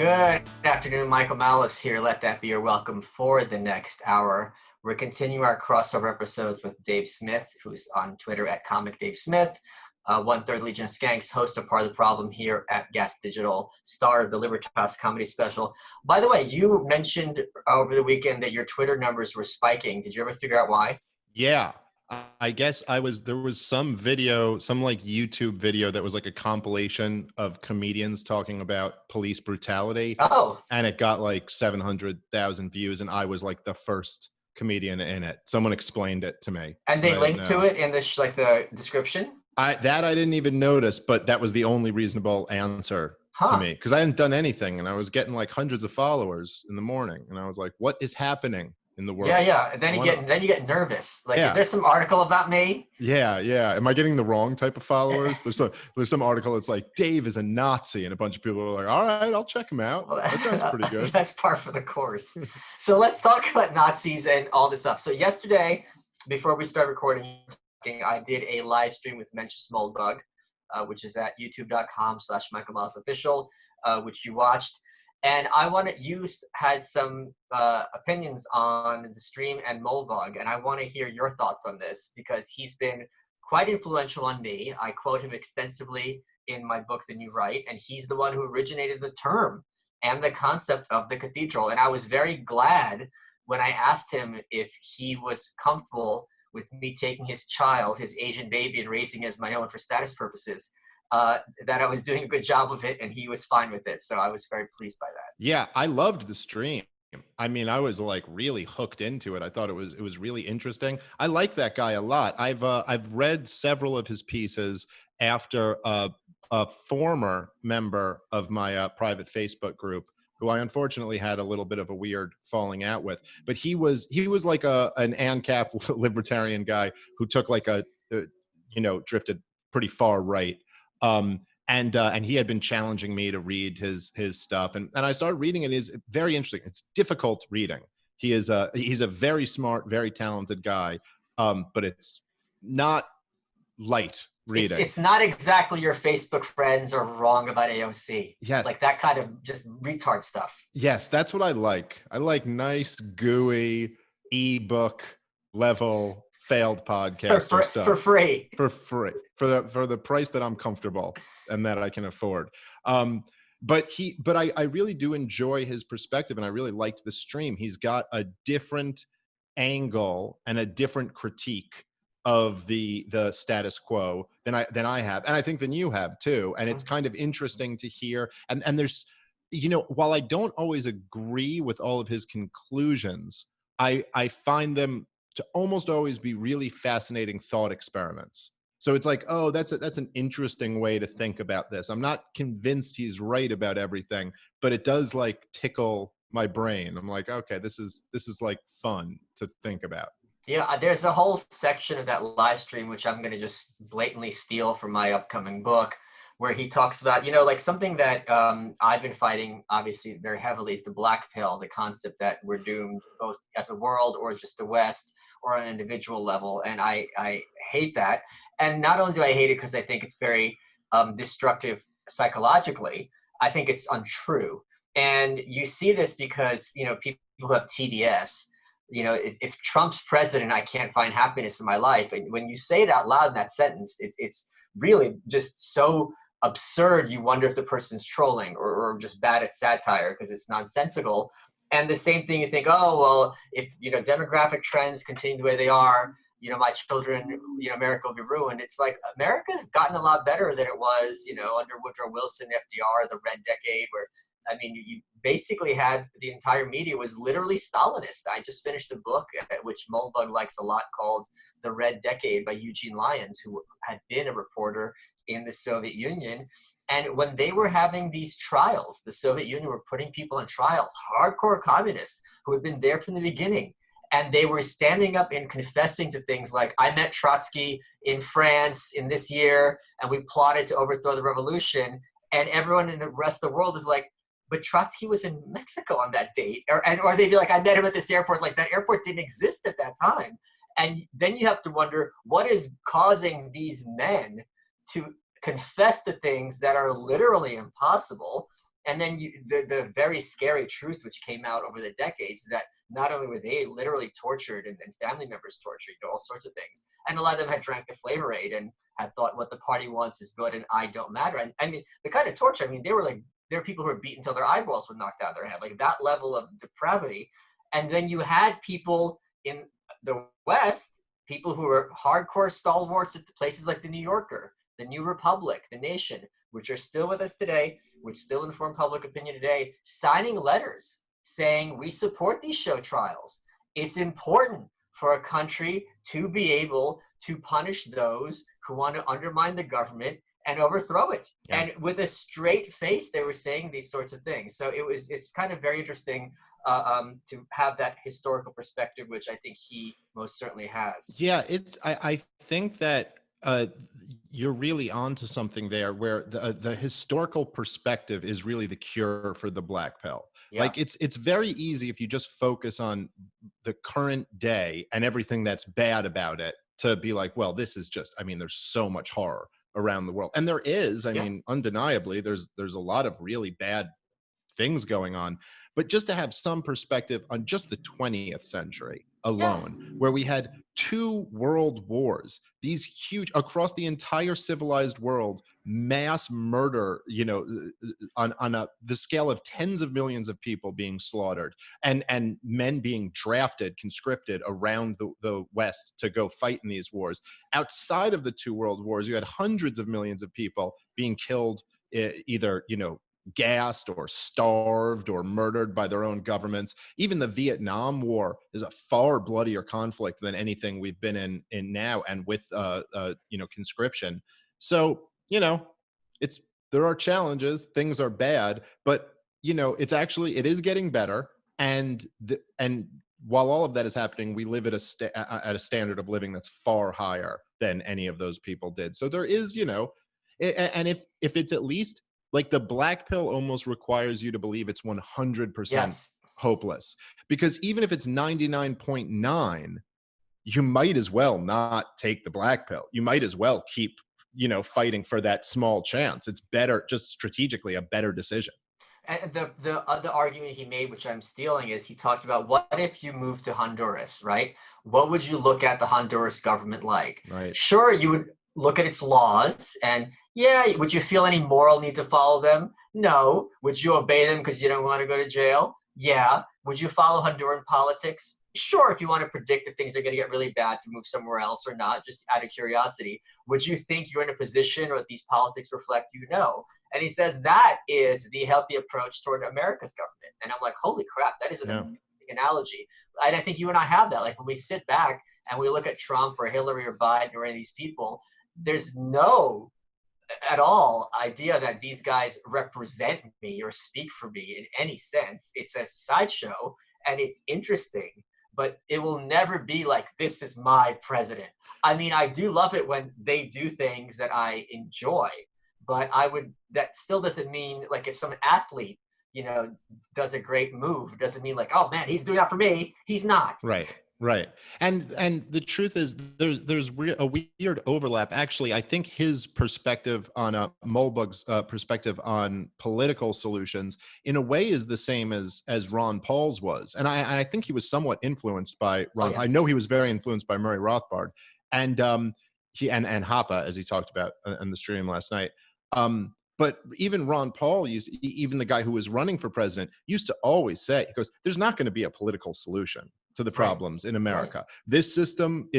Good afternoon, Michael Malice here. Let that be your welcome for the next hour. We're continuing our crossover episodes with Dave Smith, who's on Twitter at Comic Dave Smith, one-third Legion of Skanks, host of Part of the Problem here at Gas Digital, star of the Libertas comedy special. By the way, you mentioned over the weekend that your Twitter numbers were spiking. Did you ever figure out why? Yeah, I guess there was some video, some like YouTube video that was like a compilation of comedians talking about police brutality. Oh. And it got like 700,000 views, and I was like the first comedian in it. Someone explained it to me. And they linked to it in the description? I didn't even notice, but that was the only reasonable answer to me, because I hadn't done anything, and I was getting like hundreds of followers in the morning, and I was like, what is happening in the world? Yeah. And then you get nervous. Like, is there some article about me? Yeah. Am I getting the wrong type of followers? There's some article that's like, Dave is a Nazi, and a bunch of people are like, all right, I'll check him out. Well, that sounds pretty good. That's par for the course. So let's talk about Nazis and all this stuff. So yesterday, before we started recording, I did a live stream with Mencius Moldbug, which is at youtube.com/MichaelMalesOfficial, which you watched. And you had some opinions on the stream and Moldbug, and I want to hear your thoughts on this, because he's been quite influential on me. I quote him extensively in my book, The New Right, and he's the one who originated the term and the concept of the Cathedral. And I was very glad when I asked him if he was comfortable with me taking his child, his Asian baby, and raising as my own for status purposes, that I was doing a good job of it, and he was fine with it. So I was very pleased by that. Yeah, I loved the stream. I mean, I was like really hooked into it. I thought it was really interesting. I like that guy a lot. I've read several of his pieces after a former member of my private Facebook group, who I unfortunately had a little bit of a weird falling out with. But he was like an ANCAP libertarian guy who took like drifted pretty far right. And he had been challenging me to read his stuff, and I started reading it. It is very interesting. It's difficult reading. He's a very smart, very talented guy, but it's not light reading. It's not exactly your Facebook friends are wrong about AOC. Yes. Like that kind of just retard stuff. Yes, that's what I like. I like nice, gooey, ebook level failed podcaster stuff for free for the price that I'm comfortable and that I can afford. But I really do enjoy his perspective, and I really liked the stream. He's got a different angle and a different critique of the status quo than I have, and I think than you have too. And it's kind of interesting to hear. And there's, while I don't always agree with all of his conclusions, I find them to almost always be really fascinating thought experiments. So it's like, oh, that's an interesting way to think about this. I'm not convinced he's right about everything, but it does like tickle my brain. I'm like, okay, this is like fun to think about. Yeah, there's a whole section of that live stream which I'm going to just blatantly steal from my upcoming book, where he talks about, like something that I've been fighting obviously very heavily is the black pill, the concept that we're doomed both as a world or just the West or on an individual level. And I hate that. And not only do I hate it because I think it's very destructive psychologically, I think it's untrue. And you see this because, people who have TDS, if Trump's president, I can't find happiness in my life. And when you say it out loud in that sentence, it's really just so absurd. You wonder if the person's trolling or just bad at satire because it's nonsensical. And the same thing, you think, oh, well, if, demographic trends continue the way they are, my children, America will be ruined. It's like America's gotten a lot better than it was, under Woodrow Wilson, FDR, the Red Decade, where, you basically had the entire media was literally Stalinist. I just finished a book, which Moldbug likes a lot, called The Red Decade by Eugene Lyons, who had been a reporter in the Soviet Union. And when they were having these trials, the Soviet Union were putting people on trials, hardcore communists who had been there from the beginning. And they were standing up and confessing to things like, I met Trotsky in France in this year, and we plotted to overthrow the revolution. And everyone in the rest of the world is like, but Trotsky was in Mexico on that date. Or they'd be like, I met him at this airport. Like, that airport didn't exist at that time. And then you have to wonder, what is causing these men to confess to things that are literally impossible? And then the very scary truth which came out over the decades, that not only were they literally tortured and family members tortured, all sorts of things, and a lot of them had drank the Flavor Aid and had thought what the party wants is good and I don't matter. And I mean, the kind of torture, I mean, there were people who were beaten until their eyeballs were knocked out of their head, like that level of depravity. And then you had people in the West, people who were hardcore stalwarts at places like the New Yorker, the New Republic, the Nation, which are still with us today, which still inform public opinion today, signing letters saying we support these show trials. It's important for a country to be able to punish those who want to undermine the government and overthrow it. Yeah. And with a straight face, they were saying these sorts of things. So it's kind of very interesting to have that historical perspective, which I think he most certainly has. Yeah, I think that you're really onto something there, where the historical perspective is really the cure for the black pill. Yeah. Like it's very easy if you just focus on the current day and everything that's bad about it to be like, well, this is just, I mean, there's so much horror around the world. And there is, I mean, undeniably, there's a lot of really bad things going on. But just to have some perspective on just the 20th century alone, where we had 2 world wars, these huge, across the entire civilized world, mass murder, you know, on the scale of tens of millions of people being slaughtered, and men being drafted, conscripted around the West to go fight in these wars. Outside of the 2 world wars, you had hundreds of millions of people being killed, either, you know, gassed or starved or murdered by their own governments. Even the Vietnam War is a far bloodier conflict than anything we've been in now, and with you know, conscription. So, you know, there are challenges, things are bad, but you know, it is getting better. And while all of that is happening, we live at a standard of living that's far higher than any of those people did. So there is, you know, and if it's at least, like, the black pill almost requires you to believe it's 100% hopeless, because even if it's 99.9, you might as well not take the black pill. You might as well keep, you know, fighting for that small chance. It's better, just strategically, a better decision. And the other argument he made, which I'm stealing, is he talked about, what if you moved to Honduras, right? What would you look at the Honduras government like? Right. Sure, you would look at its laws, and yeah, would you feel any moral need to follow them? No. Would you obey them because you don't want to go to jail? Yeah. Would you follow Honduran politics? Sure, if you want to predict if things are going to get really bad, to move somewhere else or not, just out of curiosity. Would you think you're in a position or these politics reflect you? No. And he says that is the healthy approach toward America's government. And I'm like, holy crap, that is an amazing analogy. And I think you and I have that. Like, when we sit back and we look at Trump or Hillary or Biden or any of these people, there's no at all idea that these guys represent me or speak for me in any sense. It's a sideshow, and it's interesting, but it will never be like, this is my president. I mean, I do love it when they do things that I enjoy, but that still doesn't mean, like, if some athlete, you know, does a great move, it doesn't mean like, oh man, he's doing that for me. He's not. Right. And the truth is, there's a weird overlap. Actually, I think his perspective on Mulbug's perspective on political solutions, in a way, is the same as Ron Paul's was. And I think he was somewhat influenced by Ron. I know he was very influenced by Murray Rothbard, and he and Hoppe, as he talked about in the stream last night. But even Ron Paul, even the guy who was running for president, used to always say, he goes, there's not going to be a political solution to the problems in America. This system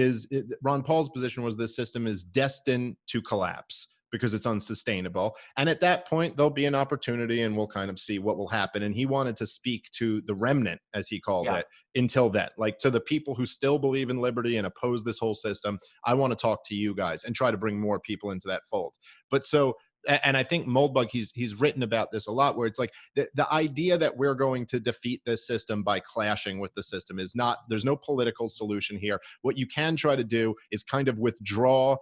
Ron Paul's position was, this system is destined to collapse because it's unsustainable. And at that point, there'll be an opportunity, and we'll kind of see what will happen. And he wanted to speak to the remnant, as he called it, until then. Like, to the people who still believe in liberty and oppose this whole system, I want to talk to you guys and try to bring more people into that fold. But so, and I think Moldbug, he's written about this a lot, where it's like the idea that we're going to defeat this system by clashing with the system is not, there's no political solution here. What you can try to do is kind of withdraw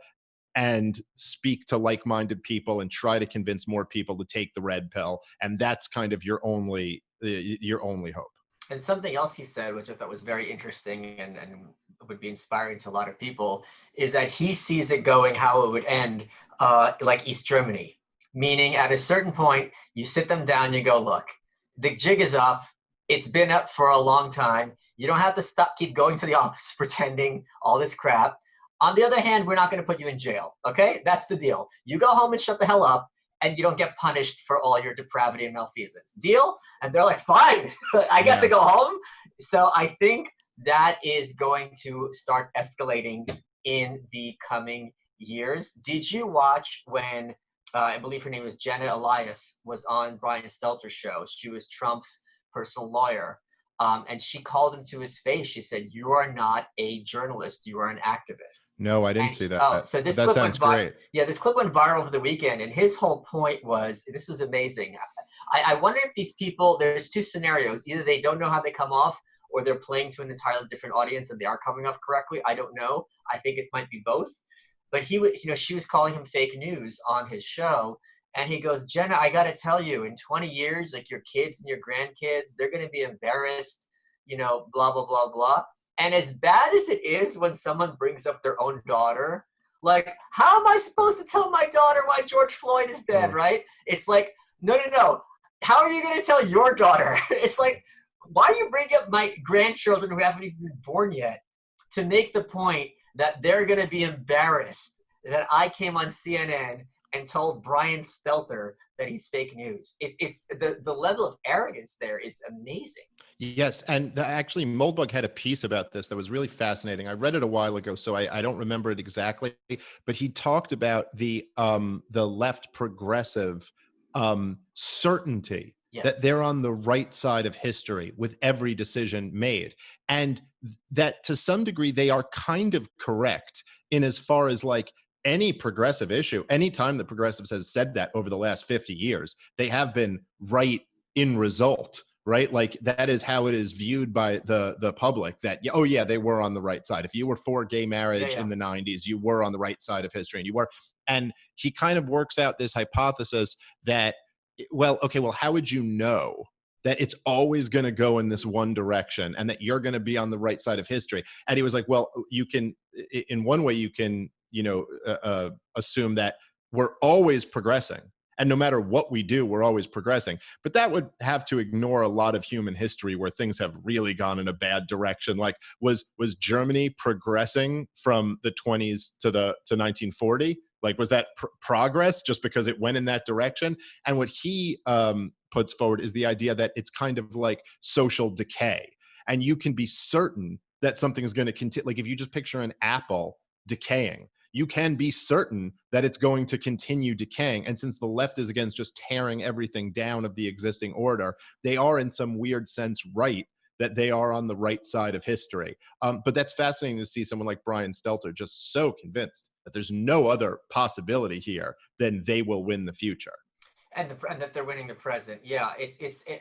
and speak to like-minded people and try to convince more people to take the red pill. And that's kind of your only hope. And something else he said, which I thought was very interesting and would be inspiring to a lot of people, is that he sees it going how it would end, like East Germany, Meaning at a certain point, you sit them down, you go, look, the jig is up. It's been up for a long time. You don't have to keep going to the office pretending all this crap. On the other hand, we're not going to put you in jail. Okay? That's the deal. You go home and shut the hell up, and you don't get punished for all your depravity and malfeasance. Deal? And they're like, fine, I get to go home. So I think that is going to start escalating in the coming years. Did you watch when I believe her name was Jenna Elias was on Brian Stelter's show? She was Trump's personal lawyer. And she called him to his face. She said, "You are not a journalist. You are an activist." No, I didn't And see that. oh, so this That clip sounds went great. yeah, this clip went viral over the weekend, and his whole point was, this was amazing. I wonder if these people, there's two scenarios: either they don't know how they come off, or they're playing to an entirely different audience and they are coming off correctly. I don't know. I think it might be both. But he was, she was calling him fake news on his show. And he goes, Jenna, I got to tell you, in 20 years, like your kids and your grandkids, they're going to be embarrassed, blah, blah, blah, blah. And as bad as it is when someone brings up their own daughter, like, how am I supposed to tell my daughter why George Floyd is dead, right? It's like, no. How are you going to tell your daughter? It's like, why do you bring up my grandchildren who haven't even been born yet to make the point that they're going to be embarrassed that I came on CNN and told Brian Stelter that he's fake news? It's the level of arrogance there is amazing. Yes, and actually, Moldbug had a piece about this that was really fascinating. I read it a while ago, so I don't remember it exactly, but he talked about the left progressive certainty that they're on the right side of history with every decision made, and that to some degree they are kind of correct in as far as like any progressive issue. Anytime the progressives has said that over the last 50 years, they have been right in result. Right? Like that is how it is viewed by the public, that, oh yeah, they were on the right side. If you were for gay marriage in the 90s, you were on the right side of history, and you were. And he kind of works out this hypothesis that, well, how would you know that it's always going to go in this one direction and that you're going to be on the right side of history? And he was like, well, you can, in one way you can, assume that we're always progressing. And no matter what we do, we're always progressing. But that would have to ignore a lot of human history where things have really gone in a bad direction. Like, was Germany progressing from the 20s to 1940? Like, was that progress just because it went in that direction? And what he puts forward is the idea that it's kind of like social decay. And you can be certain that something is going to continue. Like, if you just picture an apple decaying, you can be certain that it's going to continue decaying. And since the left is against just tearing everything down of the existing order, they are in some weird sense right, that they are on the right side of history. But that's fascinating to see someone like Brian Stelter just so convinced that there's no other possibility here than they will win the future. And that they're winning the present. Yeah,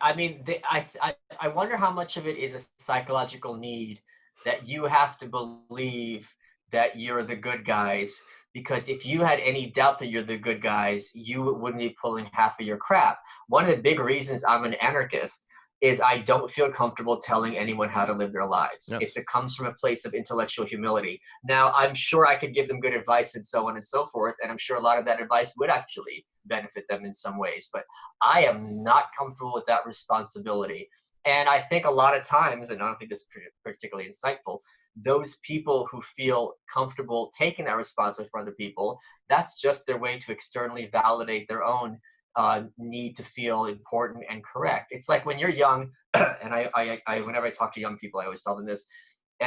I mean, I wonder how much of it is a psychological need that you have to believe that you're the good guys, because if you had any doubt that you're the good guys, you wouldn't be pulling half of your crap. One of the big reasons I'm an anarchist is I don't feel comfortable telling anyone how to live their lives. Yes. It comes from a place of intellectual humility. Now, I'm sure I could give them good advice and so on and so forth, and I'm sure a lot of that advice would actually benefit them in some ways, but I am not comfortable with that responsibility. And I think a lot of times, and I don't think this is particularly insightful, those people who feel comfortable taking that responsibility for other people, that's just their way to externally validate their own need to feel important and correct. It's like when you're young, and I whenever I talk to young people, I always tell them this.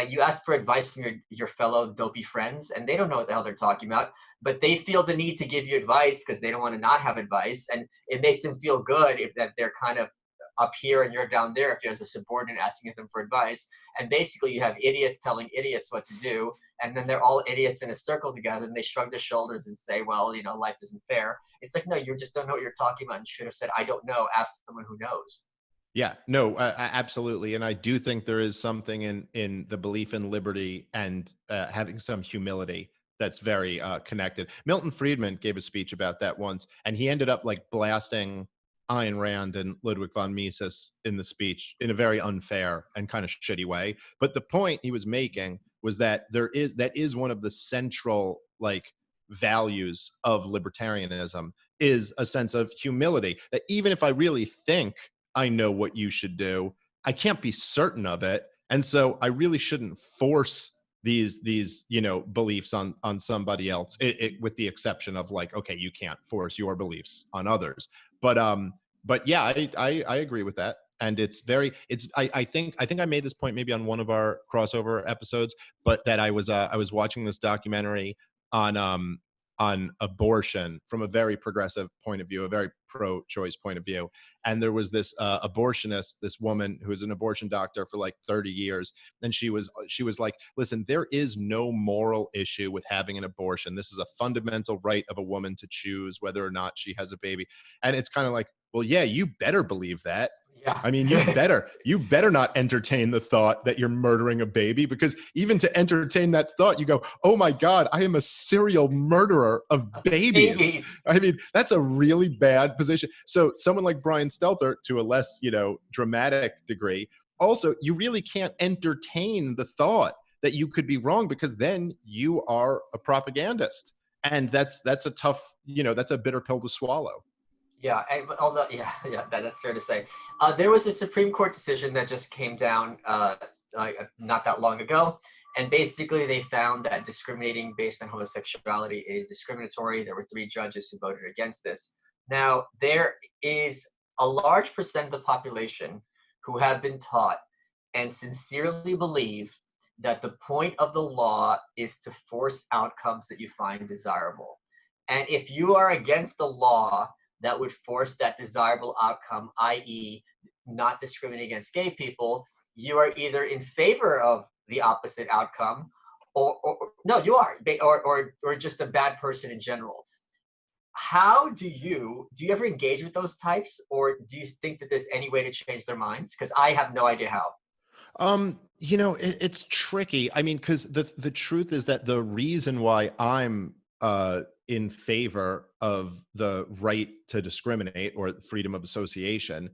You ask for advice from your fellow dopey friends, and they don't know what the hell they're talking about, but they feel the need to give you advice because they don't want to not have advice, and it makes them feel good if that they're kind of up here and you're down there, if you're as a subordinate asking them for advice. And basically you have idiots telling idiots what to do, and then they're all idiots in a circle together, and they shrug their shoulders and say, well, life isn't fair. It's like, no, you just don't know what you're talking about and should have said, I don't know, ask someone who knows. Yeah, no, absolutely. And I do think there is something in the belief in liberty and having some humility that's very connected. Milton Friedman gave a speech about that once, and he ended up like blasting Ayn Rand and Ludwig von Mises in the speech in a very unfair and kind of shitty way. But the point he was making was that that is one of the central like values of libertarianism, is a sense of humility, that even if I really think I know what you should do, I can't be certain of it. And so I really shouldn't force these beliefs on somebody else, with the exception of like, okay, you can't force your beliefs on others. But yeah, I agree with that. And I think I made this point maybe on one of our crossover episodes, but that I was watching this documentary on abortion from a very progressive point of view, a very pro-choice point of view. And there was this abortionist, this woman who was an abortion doctor for like 30 years. And she was like, listen, there is no moral issue with having an abortion. This is a fundamental right of a woman to choose whether or not she has a baby. And it's kind of like, well, yeah, you better believe that. Yeah. I mean, you better not entertain the thought that you're murdering a baby, because even to entertain that thought, you go, oh my God, I am a serial murderer of babies. Babies. I mean, that's a really bad position. So someone like Brian Stelter, to a less, dramatic degree, also, you really can't entertain the thought that you could be wrong, because then you are a propagandist. And that's a tough, that's a bitter pill to swallow. Yeah, but although that's fair to say. There was a Supreme Court decision that just came down not that long ago, and basically they found that discriminating based on homosexuality is discriminatory. There were 3 judges who voted against this. Now, there is a large percent of the population who have been taught and sincerely believe that the point of the law is to force outcomes that you find desirable. And if you are against the law that would force that desirable outcome, i.e., not discriminating against gay people, you are either in favor of the opposite outcome, or no, you are, or just a bad person in general. How do you ever engage with those types, or do you think that there's any way to change their minds? Because I have no idea how. It's tricky. I mean, because the truth is that the reason why I'm in favor of the right to discriminate or freedom of association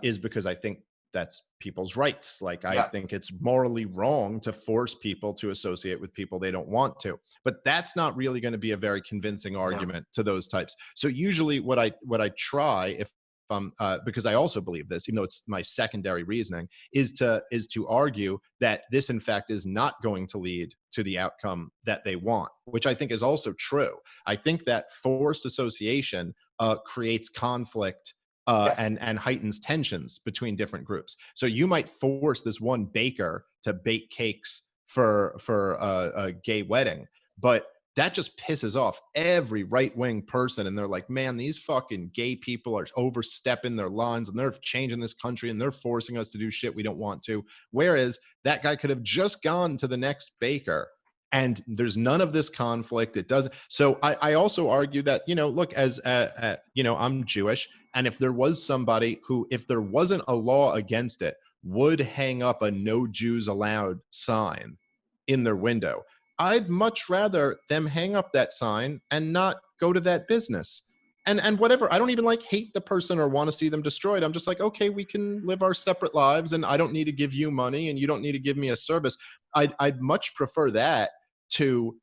is because I think that's people's rights. Like, I Yeah, think it's morally wrong to force people to associate with people they don't want to. But that's not really going to be a very convincing no, argument to those types. So usually what I try, if because I also believe this, even though it's my secondary reasoning, is to argue that this, in fact, is not going to lead to the outcome that they want, which I think is also true. I think that forced association creates conflict yes, and heightens tensions between different groups. So you might force this one baker to bake cakes for a gay wedding, but that just pisses off every right-wing person. And they're like, man, these fucking gay people are overstepping their lines and they're changing this country and they're forcing us to do shit we don't want to. Whereas that guy could have just gone to the next baker and there's none of this conflict. It doesn't. So I also argue that, look, as, I'm Jewish. And if there was somebody who, if there wasn't a law against it, would hang up a no Jews allowed sign in their window, I'd much rather them hang up that sign and not go to that business. And whatever, I don't even like hate the person or want to see them destroyed. I'm just like, okay, we can live our separate lives and I don't need to give you money and you don't need to give me a service. I'd much prefer that to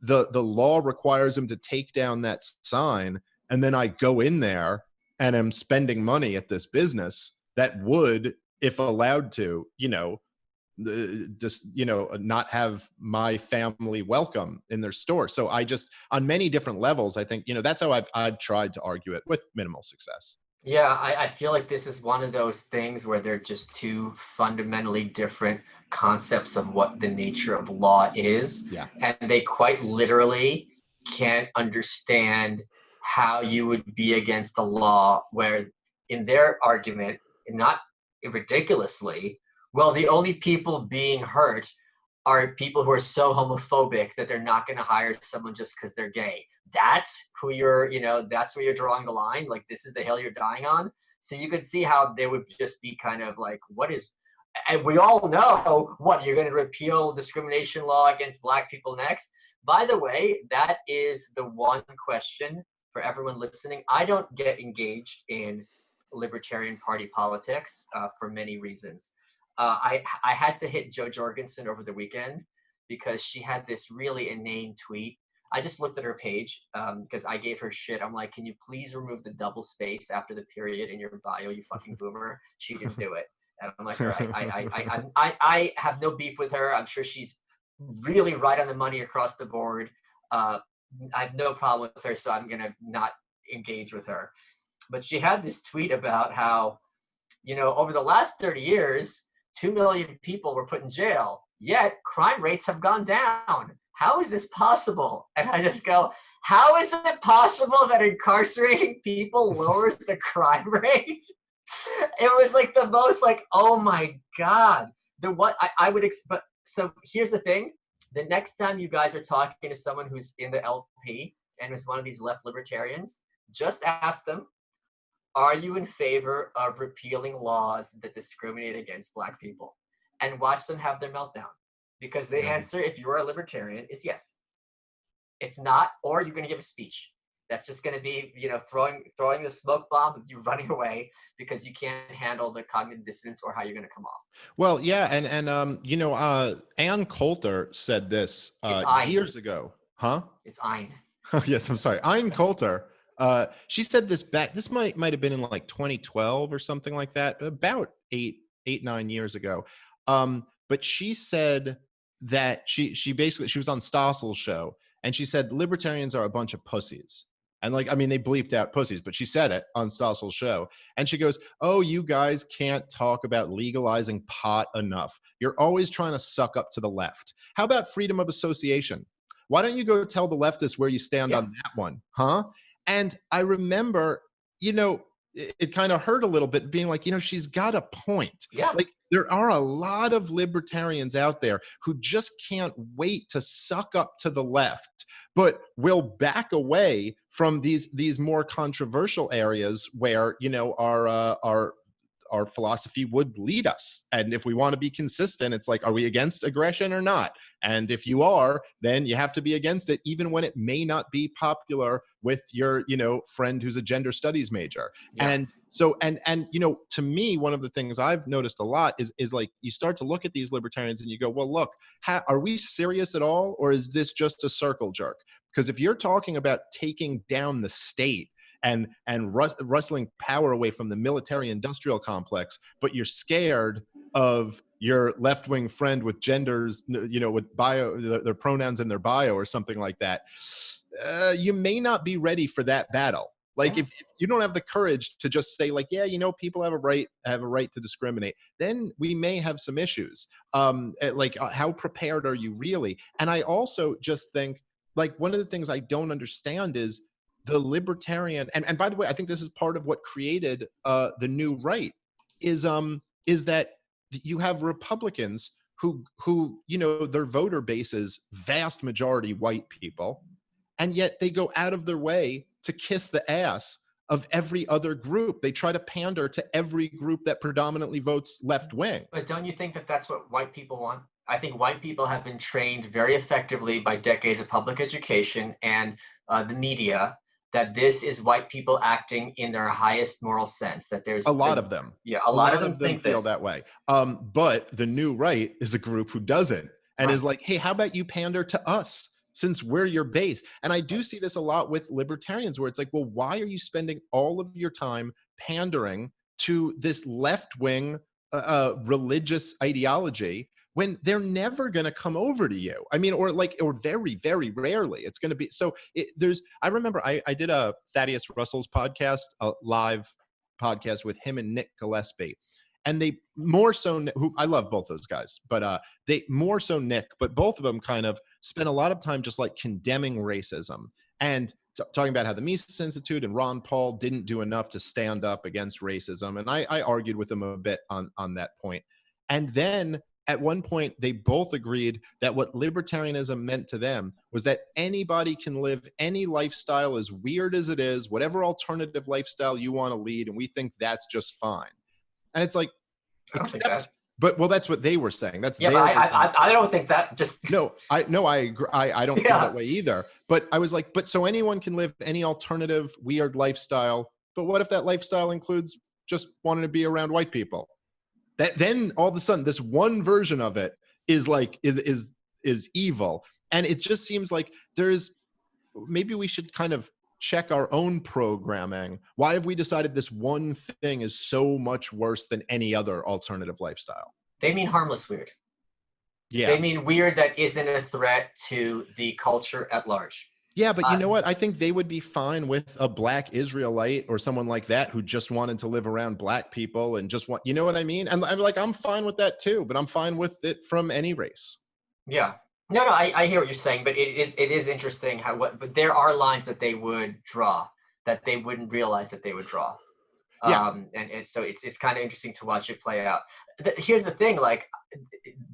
the law requires them to take down that sign, and then I go in there and am spending money at this business that would, if allowed to, just not have my family welcome in their store. So I just, on many different levels, I think that's how I've tried to argue it with minimal success. yeah. I feel like this is one of those things where they're just 2 fundamentally different concepts of what the nature of law is, Yeah. and they quite literally can't understand how you would be against the law, where in their argument, not ridiculously, well, the only people being hurt are people who are so homophobic that they're not going to hire someone just because they're gay. That's who that's where you're drawing the line. Like, this is the hill you're dying on. So you could see how they would just be kind of like, what is, and we all know, what, you're going to repeal discrimination law against Black people next? By the way, that is the one question for everyone listening. I don't get engaged in Libertarian Party politics for many reasons. I had to hit Jo Jorgensen over the weekend because she had this really inane tweet I just looked at her page because I gave her shit. I'm like, can you please remove the double space after the period in your bio, you fucking boomer? She didn't do it. And I'm like, all right, I have no beef with her. I'm sure she's really right on the money across the board. I have no problem with her, so I'm gonna not engage with her. But she had this tweet about how, over the last 30 years, 2 million people were put in jail, yet crime rates have gone down. How is this possible? And I just go, how is it possible that incarcerating people lowers the crime rate? It was like the most like, oh my God. I would expect. So here's the thing. The next time you guys are talking to someone who's in the LP and is one of these left libertarians, just ask them, are you in favor of repealing laws that discriminate against Black people? And watch them have their meltdown. Because the answer, if you're a libertarian, is yes. If not, or you're going to give a speech. That's just going to be, throwing the smoke bomb of you running away because you can't handle the cognitive dissonance or how you're going to come off. Well, yeah, and Ann Coulter said this years ago. Huh? It's Ein. Oh, yes, I'm sorry. Ann Coulter. She said this back. This might have been in like 2012 or something like that. About 9 years ago. But she said that she was on Stossel's show, and she said libertarians are a bunch of pussies. And they bleeped out pussies, but she said it on Stossel's show. And she goes, oh, you guys can't talk about legalizing pot enough. You're always trying to suck up to the left. How about freedom of association? Why don't you go tell the leftists where you stand on that one, huh? And I remember, it kind of hurt a little bit being like, she's got a point. Yeah. Like, there are a lot of libertarians out there who just can't wait to suck up to the left, but will back away from these more controversial areas where, our philosophy would lead us. And if we want to be consistent, it's like, are we against aggression or not? And if you are, then you have to be against it, even when it may not be popular with your, friend who's a gender studies major. Yeah. And so, and to me, one of the things I've noticed a lot is like, you start to look at these libertarians and you go, well, look, are we serious at all? Or is this just a circle jerk? Because if you're talking about taking down the state, and rustling power away from the military industrial complex, but you're scared of your left-wing friend with genders, with their pronouns in their bio or something like that, you may not be ready for that battle. Like, if you don't have the courage to just say like, yeah, people have a right to discriminate, then we may have some issues. How prepared are you really? And I also just think, like, one of the things I don't understand is the libertarian, and by the way, I think this is part of what created the new right, is that you have Republicans who their voter base is vast majority white people, and yet they go out of their way to kiss the ass of every other group. They try to pander to every group that predominantly votes left wing. But don't you think that that's what white people want? I think white people have been trained very effectively by decades of public education and the media that this is white people acting in their highest moral sense, that there's a lot of them. Yeah, a lot of them think feel that way. But the new right is a group who doesn't, and is like, hey, how about you pander to us since we're your base? And I do see this a lot with libertarians where it's like, well, why are you spending all of your time pandering to this left-wing religious ideology when they're never going to come over to you? I mean, or very, very rarely it's going to be. So I remember I did a Thaddeus Russell's podcast, a live podcast with him and Nick Gillespie. And they more so, who I love both those guys, but they more so Nick, but both of them kind of spent a lot of time just like condemning racism and talking about how the Mises Institute and Ron Paul didn't do enough to stand up against racism. And I argued with them a bit on that point. And then at one point, they both agreed that what libertarianism meant to them was that anybody can live any lifestyle, as weird as it is, whatever alternative lifestyle you want to lead, and we think that's just fine. And it's like, well, that's what they were saying. That's but I don't think that just I agree. I don't feel that way either. But I was like, but so anyone can live any alternative weird lifestyle. But what if that lifestyle includes just wanting to be around white people? Then all of a sudden, this one version of it is like is evil, and it just seems like there's maybe we should kind of check our own programming. Why have we decided this one thing is so much worse than any other alternative lifestyle? They mean harmless weird. Yeah. They mean weird that isn't a threat to the culture at large. Yeah, but you know what? I think they would be fine with a black Israelite or someone like that who just wanted to live around black people and just want, you know what I mean? And I'm like, I'm fine with that too, but I'm fine with it from any race. Yeah. No, I hear what you're saying, but it is interesting but there are lines that they would draw that they wouldn't realize that they would draw. Yeah. And so it's kind of interesting to watch it play out. Here's the thing, like,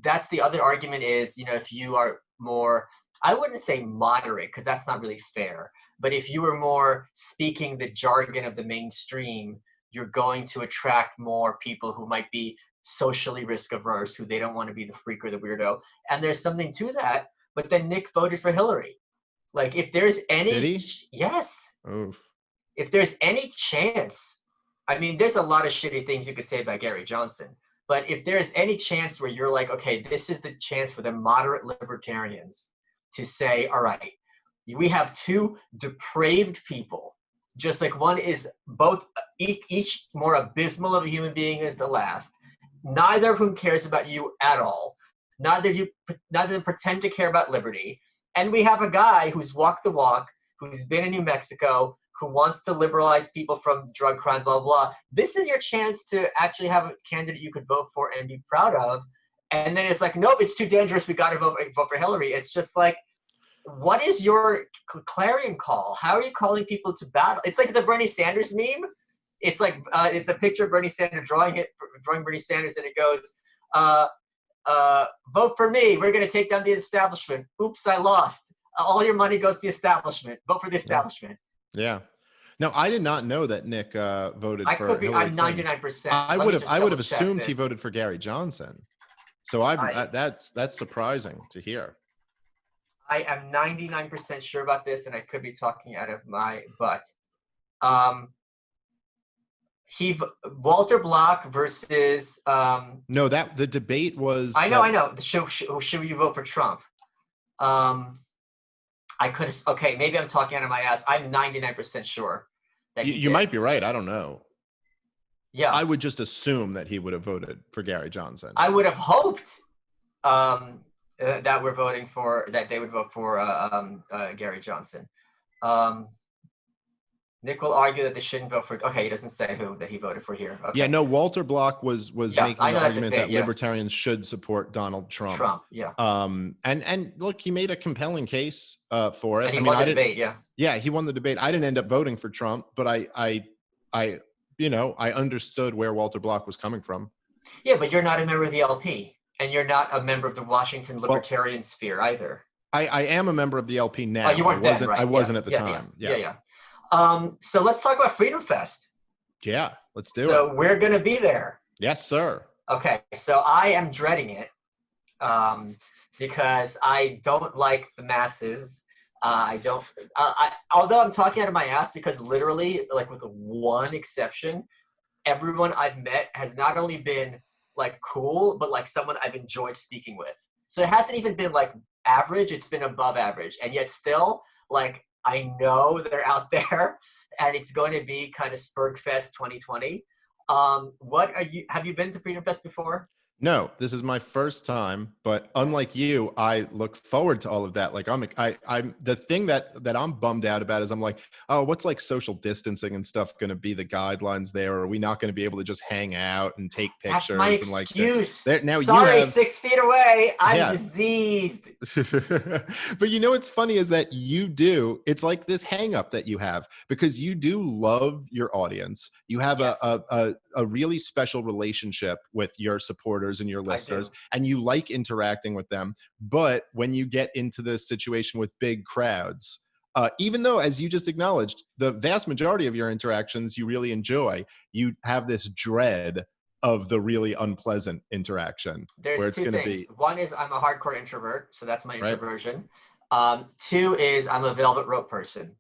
that's the other argument is, you know, if you are more, I wouldn't say moderate, because that's not really fair, but if you were more speaking the jargon of the mainstream, you're going to attract more people who might be socially risk averse, who they don't want to be the freak or the weirdo. And there's something to that. But then Nick voted for Hillary. Like, if there's any, Did he? Yes. Oof. If there's any chance, I mean, there's a lot of shitty things you could say about Gary Johnson, but if there's any chance where you're like, okay, this is the chance for the moderate libertarians to say, all right, we have two depraved people, just like one is both each more abysmal of a human being as the last. Neither of whom cares about you at all. Neither of them pretend to care about liberty. And we have a guy who's walked the walk, who's been in New Mexico, who wants to liberalize people from drug crime, blah, blah. This is your chance to actually have a candidate you could vote for and be proud of. And then it's like, nope, it's too dangerous. We got to vote for Hillary. It's just like, what is your clarion call? How are you calling people to battle? It's like the Bernie Sanders meme. It's like, it's a picture of Bernie Sanders drawing Bernie Sanders, and it goes, vote for me. We're going to take down the establishment. Oops, I lost. All your money goes to the establishment. Vote for the establishment. Yeah. No, I did not know that Nick voted for could be. Hillary I'm 99%. I would have assumed he voted for Gary Johnson. So that's surprising to hear. I am 99% sure about this, and I could be talking out of my butt. Walter Block versus no, that the debate was. I know. Should you vote for Trump? I could. Okay, maybe I'm talking out of my ass. I'm 99% sure that you might be right. I don't know. Yeah, I would just assume that he would have voted for Gary Johnson. I would have hoped that they would vote for Gary Johnson. Nick will argue that they shouldn't vote for. Okay, he doesn't say who that he voted for here. Okay. Yeah, no. Walter Block was making the argument that debate, libertarians should support Donald Trump. Yeah. And look, he made a compelling case for it. And he won the debate. Yeah. Yeah, he won the debate. I didn't end up voting for Trump, but I understood where Walter Block was coming from. Yeah, but you're not a member of the LP, and you're not a member of the Washington Libertarian sphere either. I am a member of the LP now. You weren't then, right? I wasn't at the time. Yeah. So let's talk about Freedom Fest. Yeah, let's do it. So we're going to be there. Yes, sir. Okay, so I am dreading it because I don't like the masses. Although I'm talking out of my ass, because literally, like with one exception, everyone I've met has not only been like cool, but like someone I've enjoyed speaking with. So it hasn't even been like average, it's been above average. And yet still, like, I know they're out there, and it's going to be kind of Spurgfest 2020. Have you been to Freedom Fest before? No, this is my first time, but unlike you, I look forward to all of that. Like I'm the thing that I'm bummed out about is I'm like, oh, what's like social distancing and stuff going to be the guidelines there? Or are we not going to be able to just hang out and take pictures? That's my and like excuse. now Sorry, you have, 6 feet away. I'm diseased. But you know what's funny is that it's like this hang up that you have, because you do love your audience. You have a really special relationship with your supporters and your listeners, and you like interacting with them. But when you get into this situation with big crowds, even though, as you just acknowledged, the vast majority of your interactions you really enjoy, you have this dread of the really unpleasant interaction. There's where it's two things. One is I'm a hardcore introvert, so that's my introversion. Two is I'm a velvet rope person.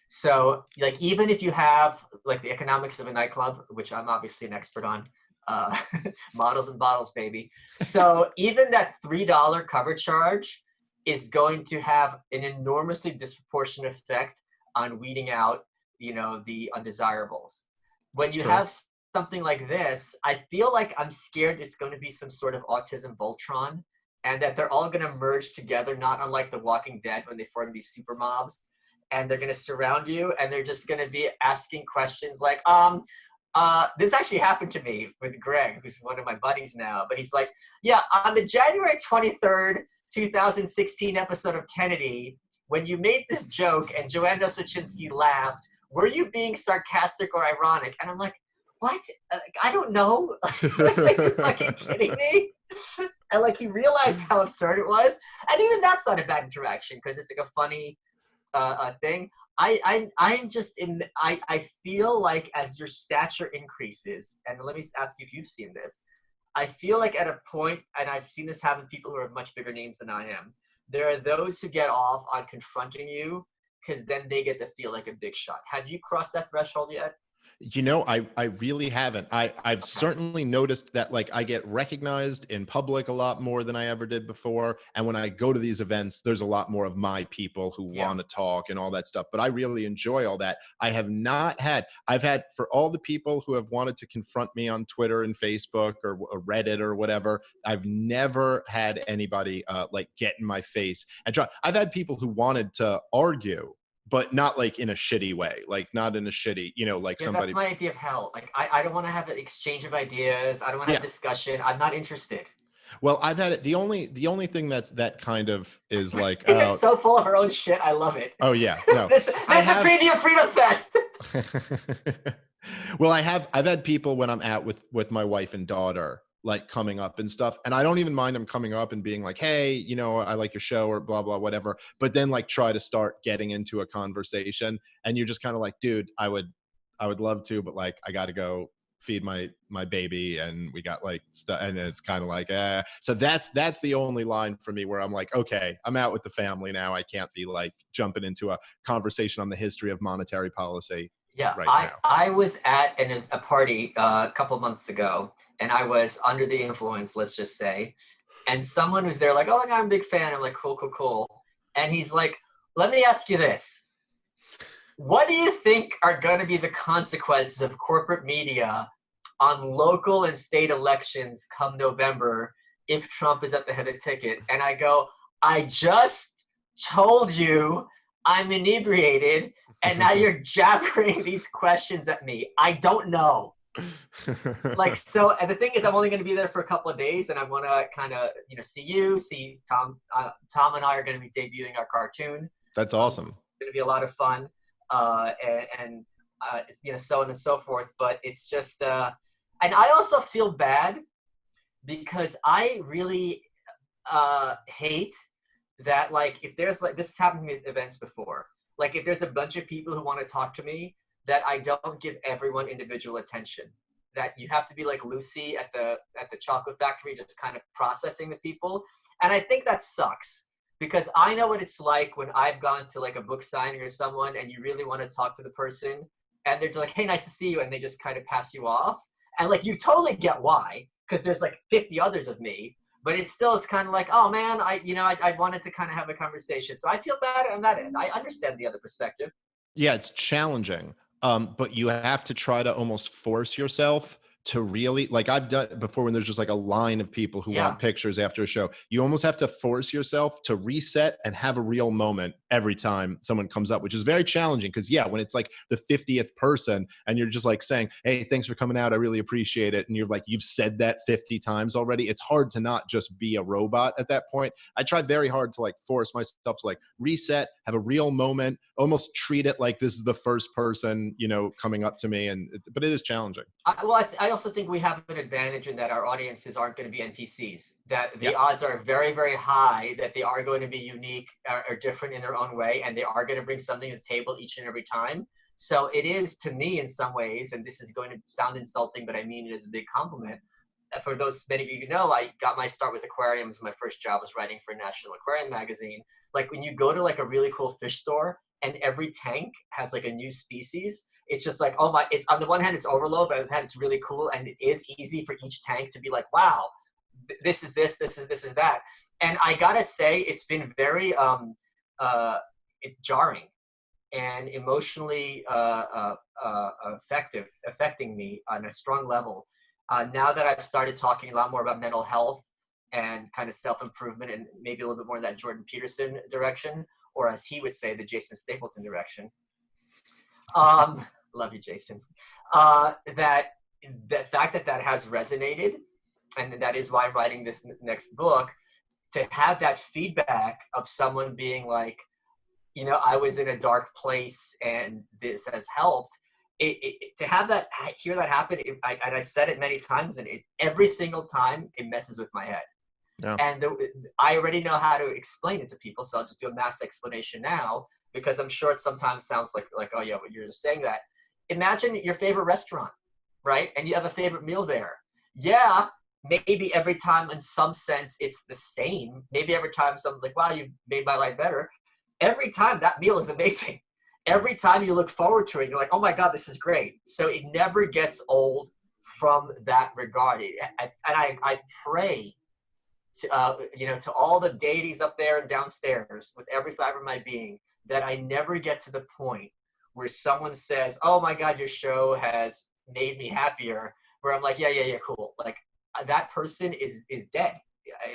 So like, even if you have like the economics of a nightclub, which I'm obviously an expert on, models and bottles, baby. So even that $3 cover charge is going to have an enormously disproportionate effect on weeding out, the undesirables. When It's you true. have something like this, I feel like I'm scared it's going to be some sort of autism Voltron, and that they're all going to merge together, not unlike The Walking Dead when they form these super mobs, and they're going to surround you, and they're just going to be asking questions like, this actually happened to me with Greg, who's one of my buddies now, but he's like, yeah, on the January 23rd, 2016 episode of Kennedy, when you made this joke and Joanna Sochinsky laughed, were you being sarcastic or ironic? And I'm like, what? I don't know. Like, are you fucking kidding me? And like, he realized how absurd it was. And even that's not a bad interaction because it's like a funny thing. I feel like as your stature increases, and let me ask you if you've seen this, I feel like at a point, and I've seen this happen with people who are much bigger names than I am, there are those who get off on confronting you because then they get to feel like a big shot. Have you crossed that threshold yet? I really haven't. I've Okay. certainly noticed that like I get recognized in public a lot more than I ever did before. And when I go to these events, there's a lot more of my people who Yeah. want to talk and all that stuff. But I really enjoy all that. I've had for all the people who have wanted to confront me on Twitter and Facebook or Reddit or whatever, I've never had anybody like get in my face and try. I've had people who wanted to argue, but not like in a shitty way, like not in a shitty, like Yeah, somebody. that's my idea of hell. Like, I don't want to have an exchange of ideas. I don't want to have Yeah. discussion. I'm not interested. Well, I've had it. The only thing that kind of is like, They're so full of her own shit. I love it. oh yeah, no, this I is a have. preview of Freedom Fest. Well, I've had people when I'm out with my wife and daughter, like coming up and stuff, and I don't even mind them coming up and being like, hey, I like your show or blah blah whatever, but then like try to start getting into a conversation, and you're just kind of like, dude, I would love to, but like I got to go feed my baby, and we got like stuff, and it's kind of like so that's the only line for me where I'm like, okay, I'm out with the family now, I can't be like jumping into a conversation on the history of monetary policy Yeah, right I now. I was at a party a couple months ago, and I was under the influence, let's just say, and someone was there like, oh my God, I'm a big fan. I'm like, cool, cool, cool. And he's like, let me ask you this. What do you think are going to be the consequences of corporate media on local and state elections come November if Trump is at the head of the ticket? And I go, I just told you I'm inebriated, and now you're jabbering these questions at me. I don't know. Like, so, and the thing is, I'm only going to be there for a couple of days, and I want to kind of, see Tom. Tom and I are going to be debuting our cartoon. That's awesome. It's going to be a lot of fun, and so on and so forth. But it's just, and I also feel bad because I really hate that. Like, if there's like this has happened to me at events before. Like, if there's a bunch of people who want to talk to me, that I don't give everyone individual attention. That you have to be like Lucy at the chocolate factory, just kind of processing the people. And I think that sucks because I know what it's like when I've gone to like a book signing or someone and you really want to talk to the person and they're like, hey, nice to see you. And they just kind of pass you off. And like, you totally get why, because there's like 50 others of me, but it's kind of like, oh man, I wanted to kind of have a conversation. So I feel bad on that end. I understand the other perspective. Yeah, it's challenging. But you have to try to almost force yourself to really, like I've done before when there's just like a line of people who want pictures after a show. You almost have to force yourself to reset and have a real moment every time someone comes up, which is very challenging because when it's like the 50th person and you're just like saying, hey, thanks for coming out, I really appreciate it. And you're like, you've said that 50 times already. It's hard to not just be a robot at that point. I try very hard to like force myself to like reset, have a real moment, almost treat it like this is the first person, coming up to me. But it is challenging. I also think we have an advantage in that our audiences aren't going to be NPCs, that the odds are very, very high that they are going to be unique or different in their own way, and they are going to bring something to the table each and every time. So it is, to me, in some ways, and this is going to sound insulting, but I mean it as a big compliment. For those many of you who know, I got my start with aquariums. My first job was writing for a national aquarium magazine. Like when you go to like a really cool fish store and every tank has like a new species, it's just like, oh my, it's on the one hand, it's overload, but on the other hand, it's really cool. And it is easy for each tank to be like, wow, this is this is that. And I gotta say, it's been very it's jarring and emotionally affecting me on a strong level. Now that I've started talking a lot more about mental health and kind of self-improvement, and maybe a little bit more in that Jordan Peterson direction, or as he would say, the Jason Stapleton direction. Love you, Jason. That the fact that that has resonated, and that is why I'm writing this next book, to have that feedback of someone being like, I was in a dark place and this has helped. To have that, hear that happen, and I said it many times, and every single time it messes with my head. Yeah. And I already know how to explain it to people, so I'll just do a mass explanation now, because I'm sure it sometimes sounds like oh yeah, but you're just saying that. Imagine your favorite restaurant, right? And you have a favorite meal there. Yeah, maybe every time in some sense it's the same. Maybe every time someone's like, wow, you've made my life better. Every time that meal is amazing. Every time you look forward to it, you're like, oh my God, this is great. So it never gets old from that regard. I pray to, to all the deities up there and downstairs with every fiber of my being, that I never get to the point where someone says, oh my God, your show has made me happier, where I'm like, yeah, cool. Like that person is dead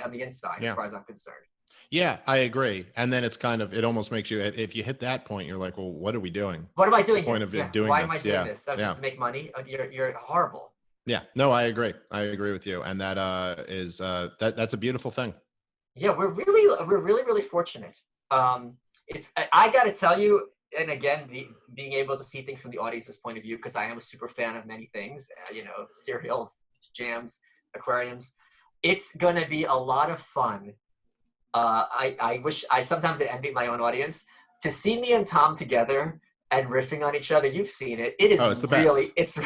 on the inside, as far as I'm concerned. Yeah, I agree. And then it's kind of, it almost makes you, if you hit that point, you're like, well, what are we doing? What am I doing? The point of doing Why this? am I doing this? Oh, just to make money? You're horrible. Yeah, no, I agree. I agree with you. And that is that's a beautiful thing. Yeah, we're really fortunate. I got to tell you, and again, being able to see things from the audience's point of view, because I am a super fan of many things, cereals, jams, aquariums. It's gonna be a lot of fun. I wish I sometimes envy my own audience to see me and Tom together and riffing on each other. You've seen it. It is it's the really, best.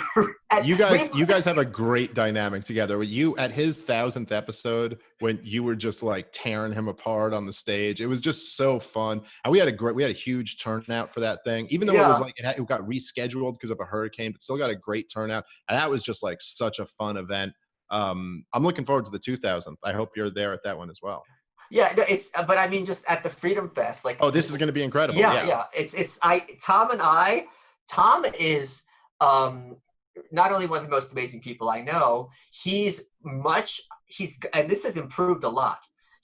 It's you guys have a great dynamic together. You at his 1000th episode, when you were just like tearing him apart on the stage, it was just so fun. And we had a huge turnout for that thing, even though it was like it got rescheduled because of a hurricane, but still got a great turnout. And that was just like such a fun event. I'm looking forward to the 2000th. I hope you're there at that one as well. Yeah, no, but I mean, just at the Freedom Fest, like, this is going to be incredible. Yeah. Tom is not only one of the most amazing people I know. And this has improved a lot.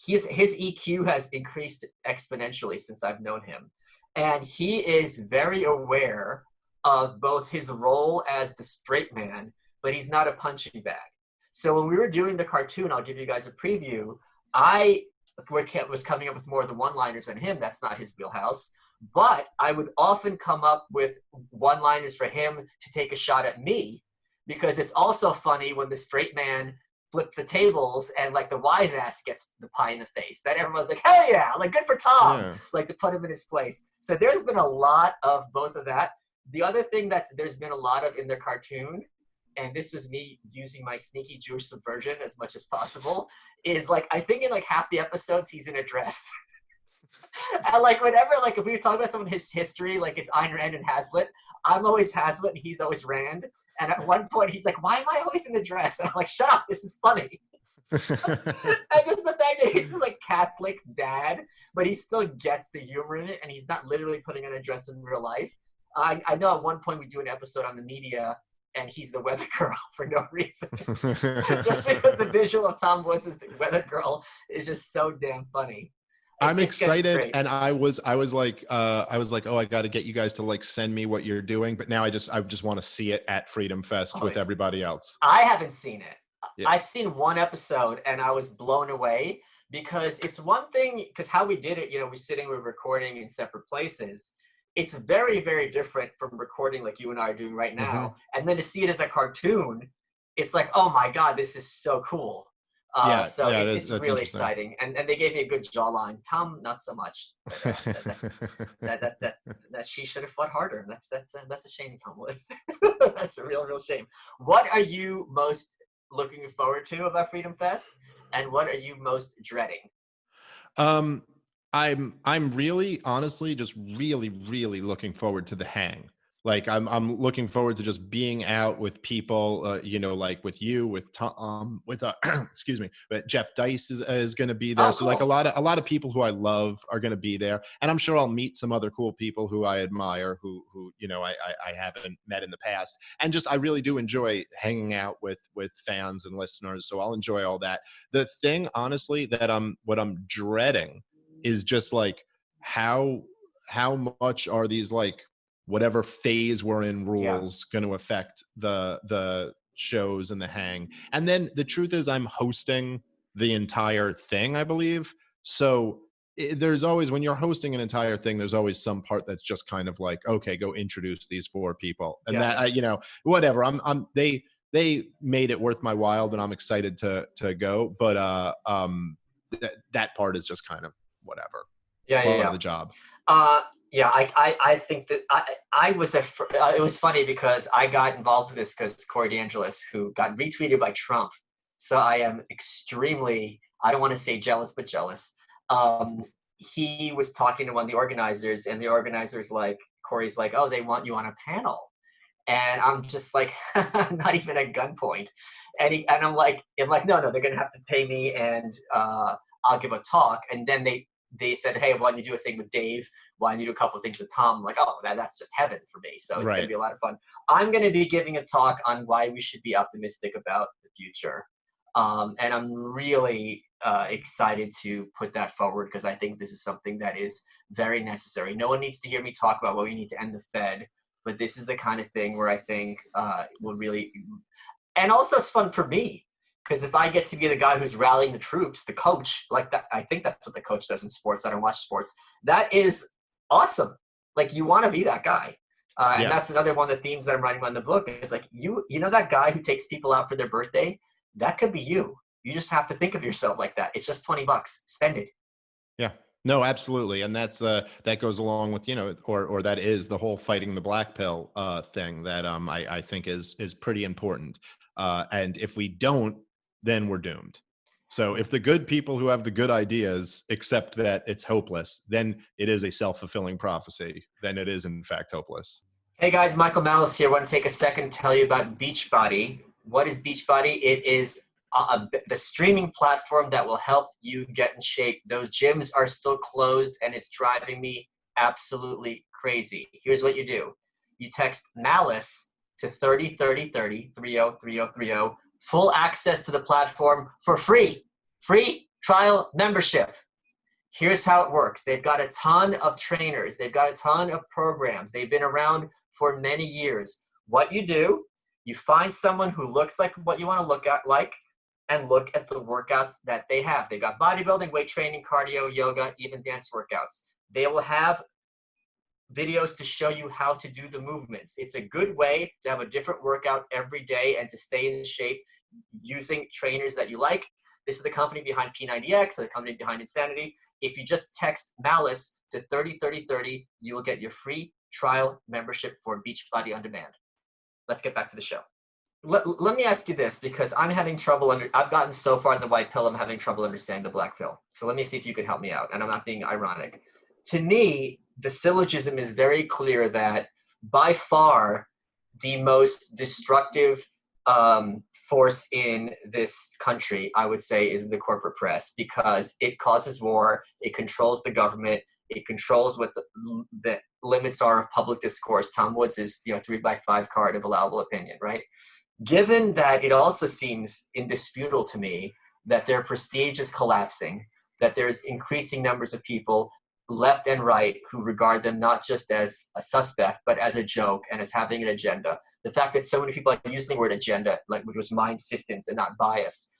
His EQ has increased exponentially since I've known him, and he is very aware of both his role as the straight man, but he's not a punching bag. So when we were doing the cartoon, I'll give you guys a preview. I was coming up with more of the one-liners than him. That's not his wheelhouse. But I would often come up with one-liners for him to take a shot at me, because it's also funny when the straight man flips the tables and like the wise ass gets the pie in the face. Then everyone's like, hell yeah, like good for Tom, like to put him in his place. So there's been a lot of both of that. The other thing there's been a lot of in the cartoon, and this was me using my sneaky Jewish subversion as much as possible, is like, I think in like half the episodes he's in a dress. And like whenever, like if we were talking about someone's history, like it's Ayn Rand and Hazlitt, I'm always Hazlitt and he's always Rand. And at one point he's like, why am I always in the dress? And I'm like, shut up, this is funny. And just the fact that he's this like Catholic dad, but he still gets the humor in it, and he's not literally putting on a dress in real life. I know at one point we do an episode on the media, and he's the weather girl for no reason. Just because the visual of Tom Woods as the weather girl is just so damn funny. I'm excited, and I was like, oh, I got to get you guys to like send me what you're doing. But now I just want to see it at Freedom Fest with everybody else. I haven't seen it. Yeah. I've seen one episode, and I was blown away, because it's one thing, because how we did it, we're recording in separate places. It's very, very different from recording like you and I are doing right now. Mm-hmm. And then to see it as a cartoon, it's like, oh my God, this is so cool. It's really exciting. And they gave me a good jawline. Tom, not so much. That she should have fought harder. That's a shame, Tom Woods. That's a real shame. What are you most looking forward to about Freedom Fest? And what are you most dreading? I'm really, honestly, just really, really looking forward to the hang. Like I'm looking forward to just being out with people, like with you, with Tom, with excuse me, but Jeff Dice is going to be there. Oh, So like cool. a lot of people who I love are going to be there, and I'm sure I'll meet some other cool people who I admire, who I haven't met in the past, and just I really do enjoy hanging out with fans and listeners. So I'll enjoy all that. The thing, honestly, that what I'm dreading is just like how much are these like whatever phase we're in Yeah. rules going to affect the shows and the hang. And then the truth is I'm hosting the entire thing, I believe. So there's always, when you're hosting an entire thing, there's always some part that's just kind of like, okay, go introduce these four people. And Yeah. that, whatever, they made it worth my while, and I'm excited to go. But that part is just kind of whatever. It's Yeah. part of Yeah. the job. Yeah, I think that I was it was funny because I got involved with this because Corey DeAngelis, who got retweeted by Trump. So I am extremely, I don't want to say jealous, but jealous. He was talking to one of the organizers, and the organizer's like, Corey's like, oh, they want you on a panel. And I'm just like, not even at gunpoint. And I'm like, no, they're gonna have to pay me, and I'll give a talk. And then they said, hey, why don't you do a thing with Dave? Why don't you do a couple of things with Tom? I'm like, oh, that's just heaven for me. So it's going to Right. be a lot of fun. I'm going to be giving a talk on why we should be optimistic about the future. And I'm really excited to put that forward because I think this is something that is very necessary. No one needs to hear me talk about what we need to end the Fed, but this is the kind of thing where I think will really, and also it's fun for me. Because if I get to be the guy who's rallying the troops, the coach, like that, I think that's what the coach does in sports. I don't watch sports. That is awesome. Like you want to be that guy. And Yeah. that's another one of the themes that I'm writing about in the book is like, you know, that guy who takes people out for their birthday, that could be you. You just have to think of yourself like that. It's just $20. Spend it. Yeah. No, absolutely. And that's that goes along with, or that is the whole fighting the black pill thing that I think is pretty important. And if we don't, then we're doomed. So if the good people who have the good ideas accept that it's hopeless, then it is a self-fulfilling prophecy. Then it is in fact hopeless. Hey guys, Michael Malice here. I want to take a second to tell you about Beachbody. What is Beachbody? It is the streaming platform that will help you get in shape. Those gyms are still closed and it's driving me absolutely crazy. Here's what you do. You text Malice to 303030, 303030, full access to the platform for free. Free trial membership. Here's how it works. They've got a ton of trainers. They've got a ton of programs. They've been around for many years. What you do, you find someone who looks like what you want to look at, and look at the workouts that they have. They've got bodybuilding, weight training, cardio, yoga, even dance workouts. They will have videos to show you how to do the movements. It's a good way to have a different workout every day and to stay in shape using trainers that you like. This is the company behind P90X, the company behind Insanity. If you just text Malice to 303030, you will get your free trial membership for Beachbody On Demand. Let's get back to the show. Let me ask you this, because I'm having trouble I've gotten so far in the white pill, I'm having trouble understanding the black pill. So let me see if you can help me out, and I'm not being ironic. To me, the syllogism is very clear that by far the most destructive force in this country, I would say, is the corporate press, because it causes war, it controls the government, it controls what the limits are of public discourse. Tom Woods is 3x5 card of allowable opinion, right? Given that it also seems indisputable to me that their prestige is collapsing, that there's increasing numbers of people left and right who regard them not just as a suspect, but as a joke and as having an agenda. The fact that so many people are using the word agenda, like which was my insistence and not bias.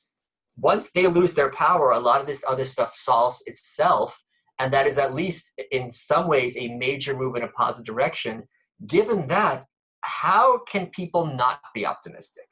Once they lose their power, a lot of this other stuff solves itself. And that is at least in some ways a major move in a positive direction. Given that, how can people not be optimistic?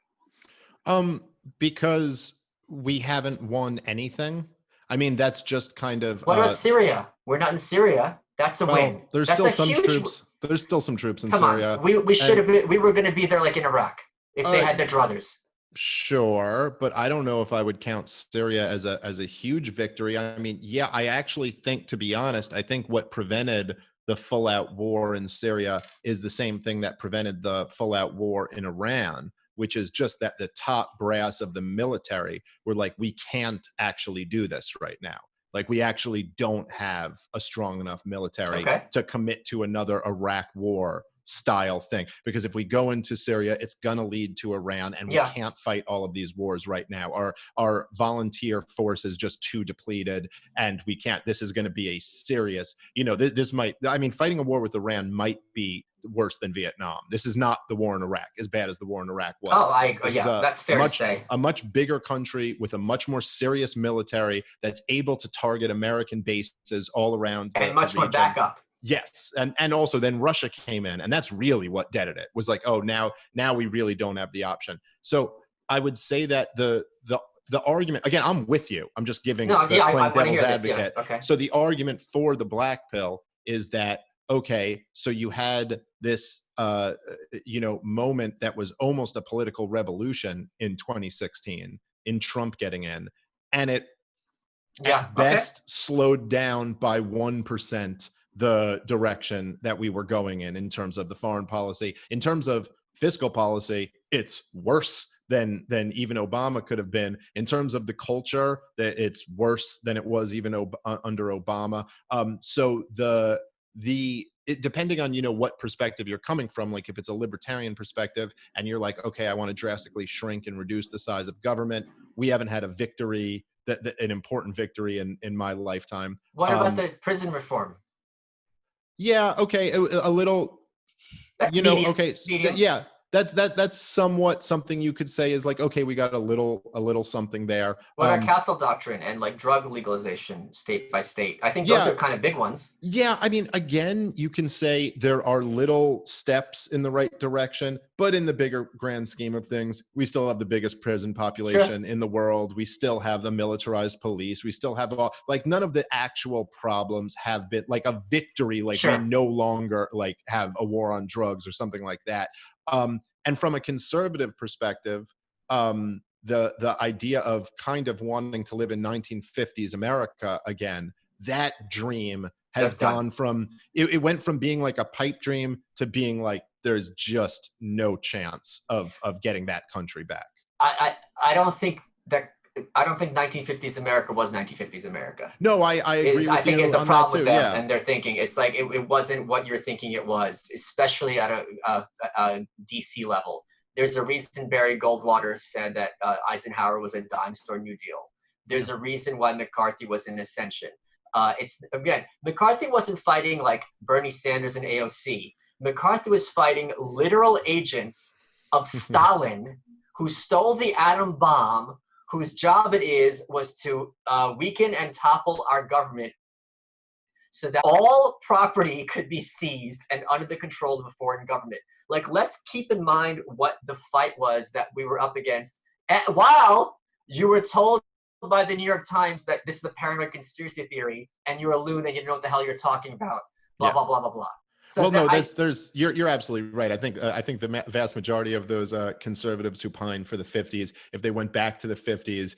Because we haven't won anything. I mean, that's just kind of What about Syria? We're not in Syria. That's a win. there's That's still a some huge troops. There's still some troops in Come Syria. on. We should have been, we were going to be there like in Iraq if they had their druthers. Sure, but I don't know if I would count Syria as a huge victory. I mean, yeah, I actually think, to be honest, I think what prevented the full-out war in Syria is the same thing that prevented the full-out war in Iran, which is just that the top brass of the military were like, we can't actually do this right now. Like, we actually don't have a strong enough military to commit to another Iraq war style thing. Because if we go into Syria, it's going to lead to Iran, and we can't fight all of these wars right now. Our volunteer force is just too depleted, and we can't. This is going to be a serious, this might, I mean, fighting a war with Iran might be worse than Vietnam. This is not the war in Iraq, as bad as the war in Iraq was. That's fair to say. A much bigger country with a much more serious military that's able to target American bases all around and much more backup. Yes, and also then Russia came in, and that's really what deaded it. Was like, oh, now we really don't have the option. So I would say that the argument, again, I'm with you. I'm just giving playing devil's advocate. Okay. So the argument for the black pill is that, okay, so you had this moment that was almost a political revolution in 2016 in Trump getting in, and it at best slowed down by 1% the direction that we were going in terms of the foreign policy. In terms of fiscal policy, it's worse than even Obama could have been. In terms of the culture, that it's worse than it was even under Obama. So depending on what perspective you're coming from, like if it's a libertarian perspective and you're like, okay, I want to drastically shrink and reduce the size of government, we haven't had a victory, an important victory in my lifetime. What about the prison reform? Yeah, okay, a little, that's medium, okay, medium. That's somewhat something you could say is like, okay, we got a little something there. What our Castle Doctrine and like drug legalization state by state? I think those are kind of big ones. Yeah, I mean, again, you can say there are little steps in the right direction, but in the bigger grand scheme of things, we still have the biggest prison population in the world. We still have the militarized police. We still have none of the actual problems have been like a victory. Like we no longer like have a war on drugs or something like that. And from a conservative perspective, the idea of kind of wanting to live in 1950s America again, that dream has gone from, it went from being like a pipe dream to being like, there's just no chance of getting that country back. I don't think 1950s America was 1950s America. No, I agree with you. I think it's the problem with them and their thinking. It's like it wasn't what you're thinking it was, especially at a DC level. There's a reason Barry Goldwater said that Eisenhower was a dime store New Deal. There's a reason why McCarthy was in ascension. McCarthy wasn't fighting like Bernie Sanders and AOC. McCarthy was fighting literal agents of Stalin who stole the atom bomb, whose job was to weaken and topple our government so that all property could be seized and under the control of a foreign government. Like, let's keep in mind what the fight was that we were up against. While you were told by the New York Times that this is a paranoid conspiracy theory and you're a loon and you don't know what the hell you're talking about, blah, blah, blah, blah, blah. So well, no, you're absolutely right. I think the vast majority of those conservatives who pine for the 50s, if they went back to the 50s,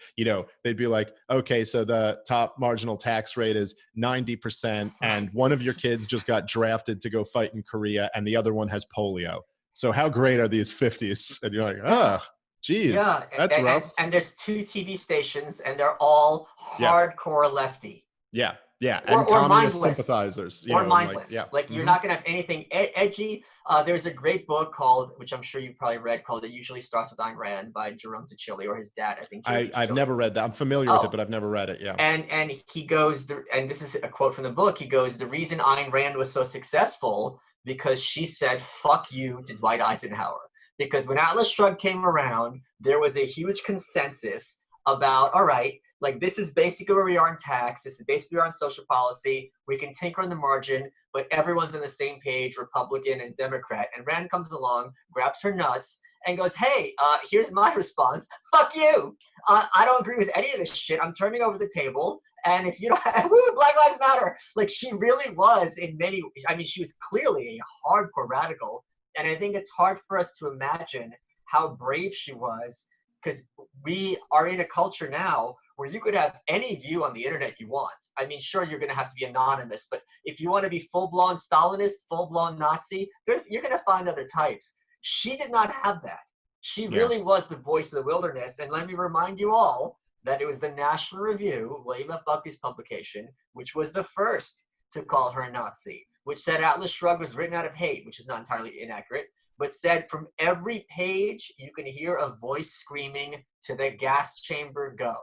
they'd be like, okay, so the top marginal tax rate is 90%, and one of your kids just got drafted to go fight in Korea, and the other one has polio. So how great are these 50s? And you're like, geez, that's rough. And there's 2 TV stations, and they're all hardcore lefty. Yeah. Yeah, and communist sympathizers. Or mindless. You're not going to have anything edgy. There's a great book called, which I'm sure you probably read, called It Usually Starts with Ayn Rand by Jerome Tuchili, or his dad, I think. I've never read that. I'm familiar with it, but I've never read it, yeah. And he goes, and this is a quote from the book, he goes, the reason Ayn Rand was so successful, because she said, fuck you to Dwight Eisenhower. Because when Atlas Shrugged came around, there was a huge consensus about, all right, like this is basically where we are in tax. This is basically where we are in social policy. We can tinker on the margin, but everyone's on the same page, Republican and Democrat. And Rand comes along, grabs her nuts, and goes, hey, here's my response. Fuck you. I don't agree with any of this shit. I'm turning over the table. And if you don't have, Black Lives Matter. Like she really was she was clearly a hardcore radical. And I think it's hard for us to imagine how brave she was, because we are in a culture now where you could have any view on the internet you want. I mean, sure, you're going to have to be anonymous, but if you want to be full-blown Stalinist, full-blown Nazi, you're going to find other types. She did not have that. She really was the voice of the wilderness. And let me remind you all that it was the National Review, William F. Buckley's publication, which was the first to call her a Nazi, which said Atlas Shrugged was written out of hate, which is not entirely inaccurate, but said from every page you can hear a voice screaming, to the gas chamber go.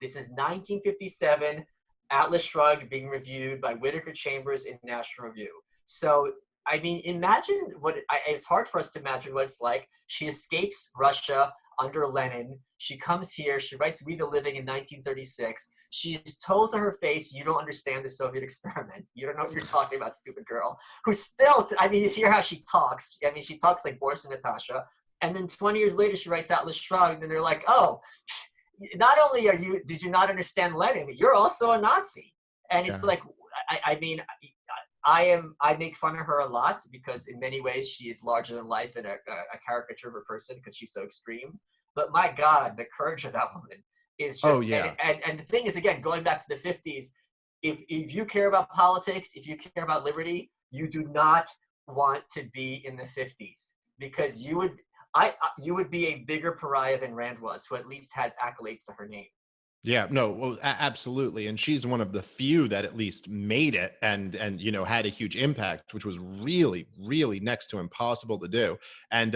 This is 1957, Atlas Shrugged being reviewed by Whittaker Chambers in National Review. So, I mean, imagine it's hard for us to imagine what it's like. She escapes Russia under Lenin. She comes here. She writes We the Living in 1936. She's told to her face, you don't understand the Soviet experiment. You don't know what you're talking about, stupid girl. Who still, I mean, you hear how she talks. I mean, she talks like Boris and Natasha. And then 20 years later, she writes Atlas Shrugged, and they're like, oh, not only did you not understand Lenin, you're also a Nazi. And it's like, I mean, I make fun of her a lot because in many ways she is larger than life and a caricature of a person because she's so extreme. But my God, the courage of that woman is just, and the thing is, again, going back to the 50s, if you care about politics, if you care about liberty, you do not want to be in the 50s because you would be a bigger pariah than Rand was, who at least had accolades to her name. Yeah, no, well, absolutely. And she's one of the few that at least made it and you know, had a huge impact, which was really, really next to impossible to do. And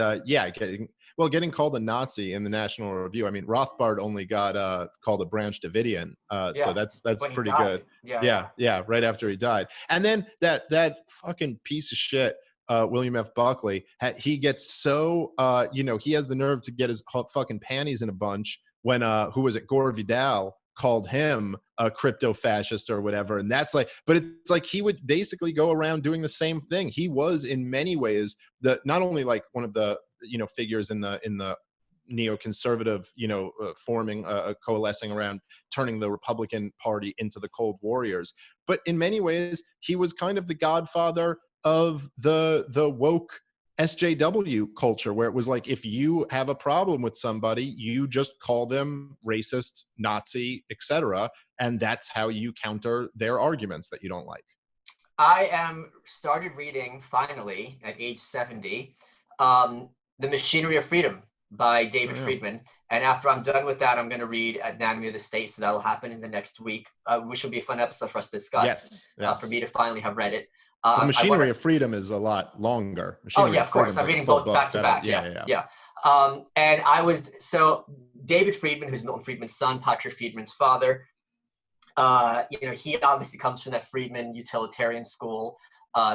getting called a Nazi in the National Review. I mean, Rothbard only got called a Branch Davidian. So that's pretty good. Yeah, right after he died. And then that fucking piece of shit, William F. Buckley, he gets so, he has the nerve to get his fucking panties in a bunch when who was it, Gore Vidal called him a crypto fascist or whatever. And that's like, but it's like he would basically go around doing the same thing. He was in many ways not only like one of the figures in the neoconservative forming coalescing around turning the Republican Party into the Cold Warriors, but in many ways he was kind of the godfather of the woke SJW culture, where it was like, if you have a problem with somebody, you just call them racist, Nazi, etc., and that's how you counter their arguments that you don't like. I started reading, finally, at age 70, The Machinery of Freedom by David Friedman. And after I'm done with that, I'm going to read Anatomy of the State, so that'll happen in the next week, which will be a fun episode for us to discuss, for me to finally have read it. The Machinery of Freedom is a lot longer. Of course. I'm reading both back to back. Yeah. And David Friedman, who's Milton Friedman's son, Patrick Friedman's father, he obviously comes from that Friedman utilitarian school.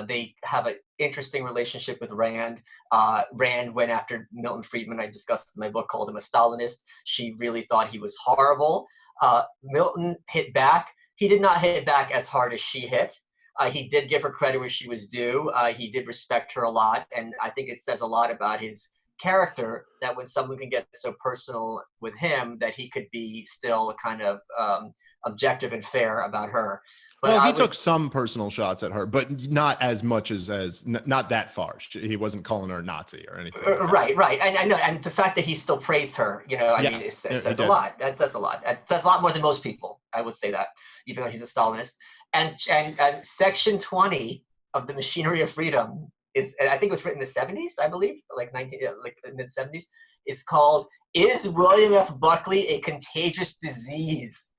They have an interesting relationship with Rand. Rand went after Milton Friedman. I discussed in my book, called him a Stalinist. She really thought he was horrible. Milton hit back. He did not hit back as hard as she hit. He did give her credit where she was due. He did respect her a lot. And I think it says a lot about his character that when someone can get so personal with him, that he could be still kind of objective and fair about her. But he took some personal shots at her, but not as much as not that far. He wasn't calling her a Nazi or anything. Right. And I know, and the fact that he still praised her, mean, it says a lot. That says a lot. It says a lot more than most people. I would say that, even though he's a Stalinist. And Section 20 of the Machinery of Freedom is, I think it was written in the 70s, I believe, like mid-70s, is called, "Is William F. Buckley a contagious disease?"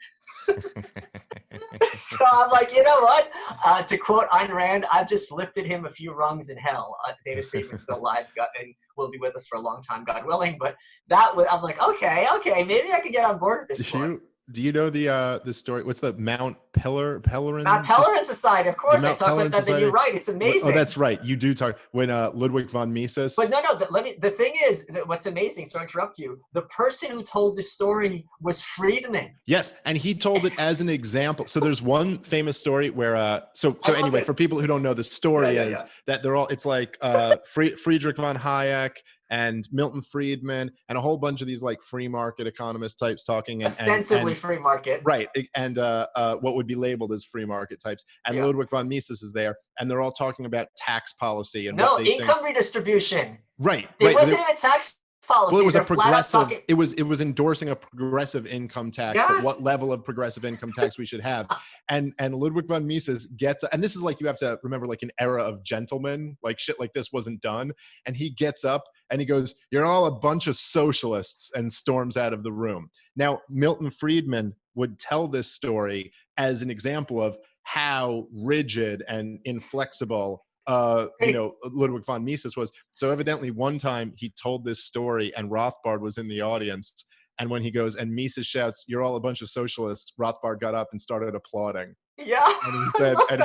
So I'm like, you know what? To quote Ayn Rand, I've just lifted him a few rungs in hell. David Friedman's still alive and will be with us for a long time, God willing. But I'm like, okay, maybe I can get on board with this one. Do you know the story? What's the Mount Pelerin? Mount Pelerin Society, of course. I talk about that. You're right. It's amazing. Oh, that's right. You do talk when Ludwig von Mises. But no. The thing is, what's amazing. So I interrupt you. The person who told this story was Friedman. Yes, and he told it as an example. So there's one famous story where so anyway, for people who don't know, the story is that they're all. It's like Friedrich von Hayek and Milton Friedman and a whole bunch of these like free market economist types talking ostensibly free market, right? And what would be labeled as free market types. And Ludwig von Mises is there, and they're all talking about tax policy and income redistribution. Right. It wasn't even tax policy. Well, it was a They're flat out progressive. talking. It was endorsing a progressive income tax, but Yes. what level of progressive income tax we should have. And Ludwig von Mises gets, and this is like, you have to remember, like an era of gentlemen, like shit like this wasn't done. And he gets up and he goes, "You're all a bunch of socialists," and storms out of the room. Now, Milton Friedman would tell this story as an example of how rigid and inflexible Ludwig von Mises was. So evidently one time he told this story and Rothbard was in the audience. And when he goes and Mises shouts, "You're all a bunch of socialists," Rothbard got up and started applauding. Yeah. And he said, and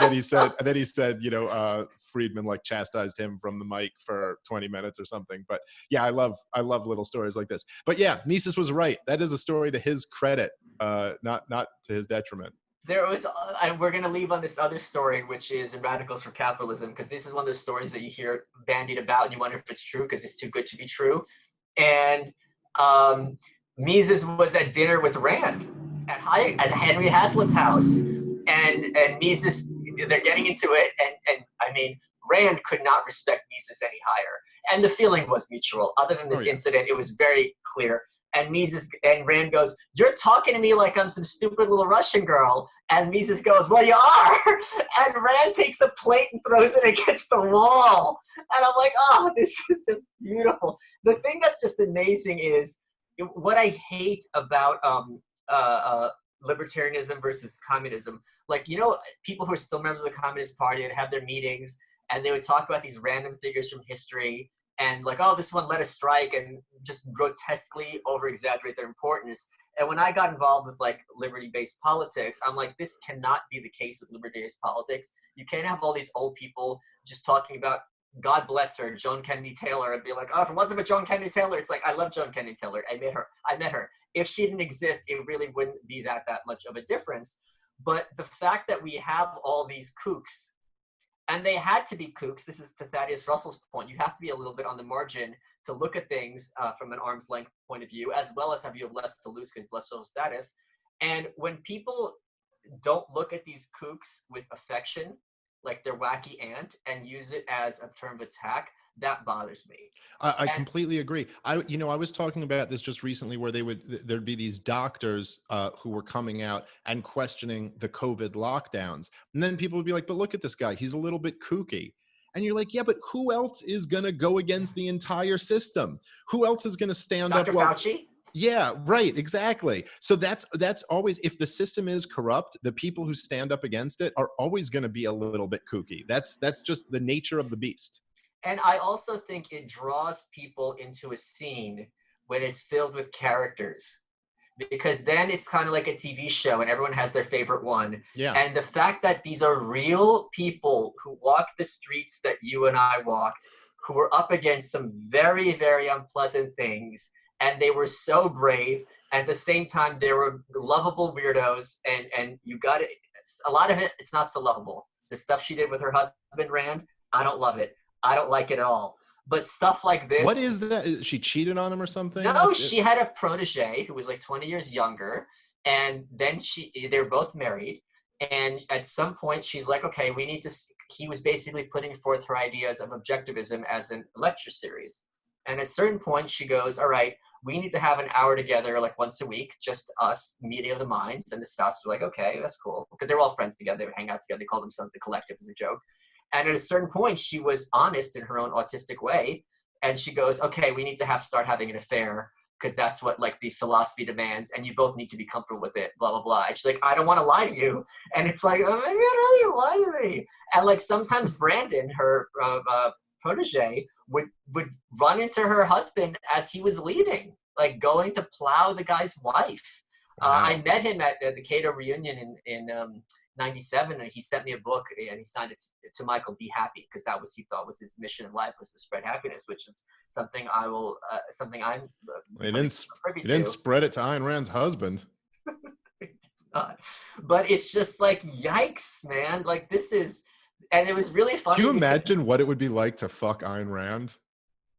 then he said, Friedman like chastised him from the mic for 20 minutes or something. But yeah, I love little stories like this. But yeah, Mises was right. That is a story to his credit, not to his detriment. There was, and we're going to leave on this other story, which is in Radicals for Capitalism, because this is one of those stories that you hear bandied about and you wonder if it's true because it's too good to be true. And Mises was at dinner with Rand at Henry Hazlitt's house. And Mises, they're getting into it. And I mean, Rand could not respect Mises any higher. And the feeling was mutual. Other than this incident, it was very clear. And Rand goes, "You're talking to me like I'm some stupid little Russian girl." And Mises goes, "Well, you are." And Rand takes a plate and throws it against the wall. And I'm like, oh, this is just beautiful. The thing that's just amazing is what I hate about libertarianism versus communism. Like, people who are still members of the Communist Party would have their meetings and they would talk about these random figures from history and like, oh, this one led a strike, and just grotesquely over-exaggerate their importance. And when I got involved with like liberty-based politics, I'm like, this cannot be the case with liberty-based politics. You can't have all these old people just talking about, God bless her, Joan Kennedy Taylor, and be like, oh, if it wasn't for Joan Kennedy Taylor, it's like, I love Joan Kennedy Taylor. I met her. If she didn't exist, it really wouldn't be that much of a difference. But the fact that we have all these kooks, and they had to be kooks. This is to Thaddeus Russell's point. You have to be a little bit on the margin to look at things from an arm's length point of view, as well as have you have less to lose because less social status. And when people don't look at these kooks with affection, like their wacky aunt, and use it as a term of attack, that bothers me. I completely agree. I was talking about this just recently, where there'd be these doctors who were coming out and questioning the COVID lockdowns. And then people would be like, "But look at this guy, he's a little bit kooky." And you're like, yeah, but who else is going to go against the entire system? Who else is going to stand Dr. up? Fauci? Yeah, right. Exactly. So that's always, if the system is corrupt, the people who stand up against it are always going to be a little bit kooky. That's just the nature of the beast. And I also think it draws people into a scene when it's filled with characters, because then it's kind of like a TV show and everyone has their favorite one. Yeah. And the fact that these are real people who walked the streets that you and I walked, who were up against some very, very unpleasant things, and they were so brave. At the same time, they were lovable weirdos, and you got it. A lot of it, it's not so lovable. The stuff she did with her husband, Rand, I don't love it. I don't like it at all. But stuff like this. What is that? She cheated on him or something? No, she had a protege who was like 20 years younger. And then they were both married. And at some point, she's like, okay, he was basically putting forth her ideas of objectivism as a lecture series. And at a certain point, she goes, all right, we need to have an hour together, like once a week, just us, meeting of the minds. And the spouse was like, okay, that's cool. Because they're all friends together. They would hang out together. They call themselves the collective as a joke. And at a certain point, she was honest in her own autistic way. And she goes, okay, we need to start having an affair, because that's what like the philosophy demands. And you both need to be comfortable with it, blah, blah, blah. And she's like, I don't want to lie to you. And it's like, oh, maybe I don't want you to lie to me. And like sometimes Brandon, her protege, would run into her husband as he was leaving, like going to plow the guy's wife. Wow. I met him at the Cato reunion in 97, and he sent me a book and he signed it to Michael, Be Happy, because that was, he thought was his mission in life, was to spread happiness, which is something I'm he didn't spread it to Ayn Rand's husband. But it's just like, yikes, man. Like this is, and it was really funny. Can you imagine what it would be like to fuck Ayn Rand?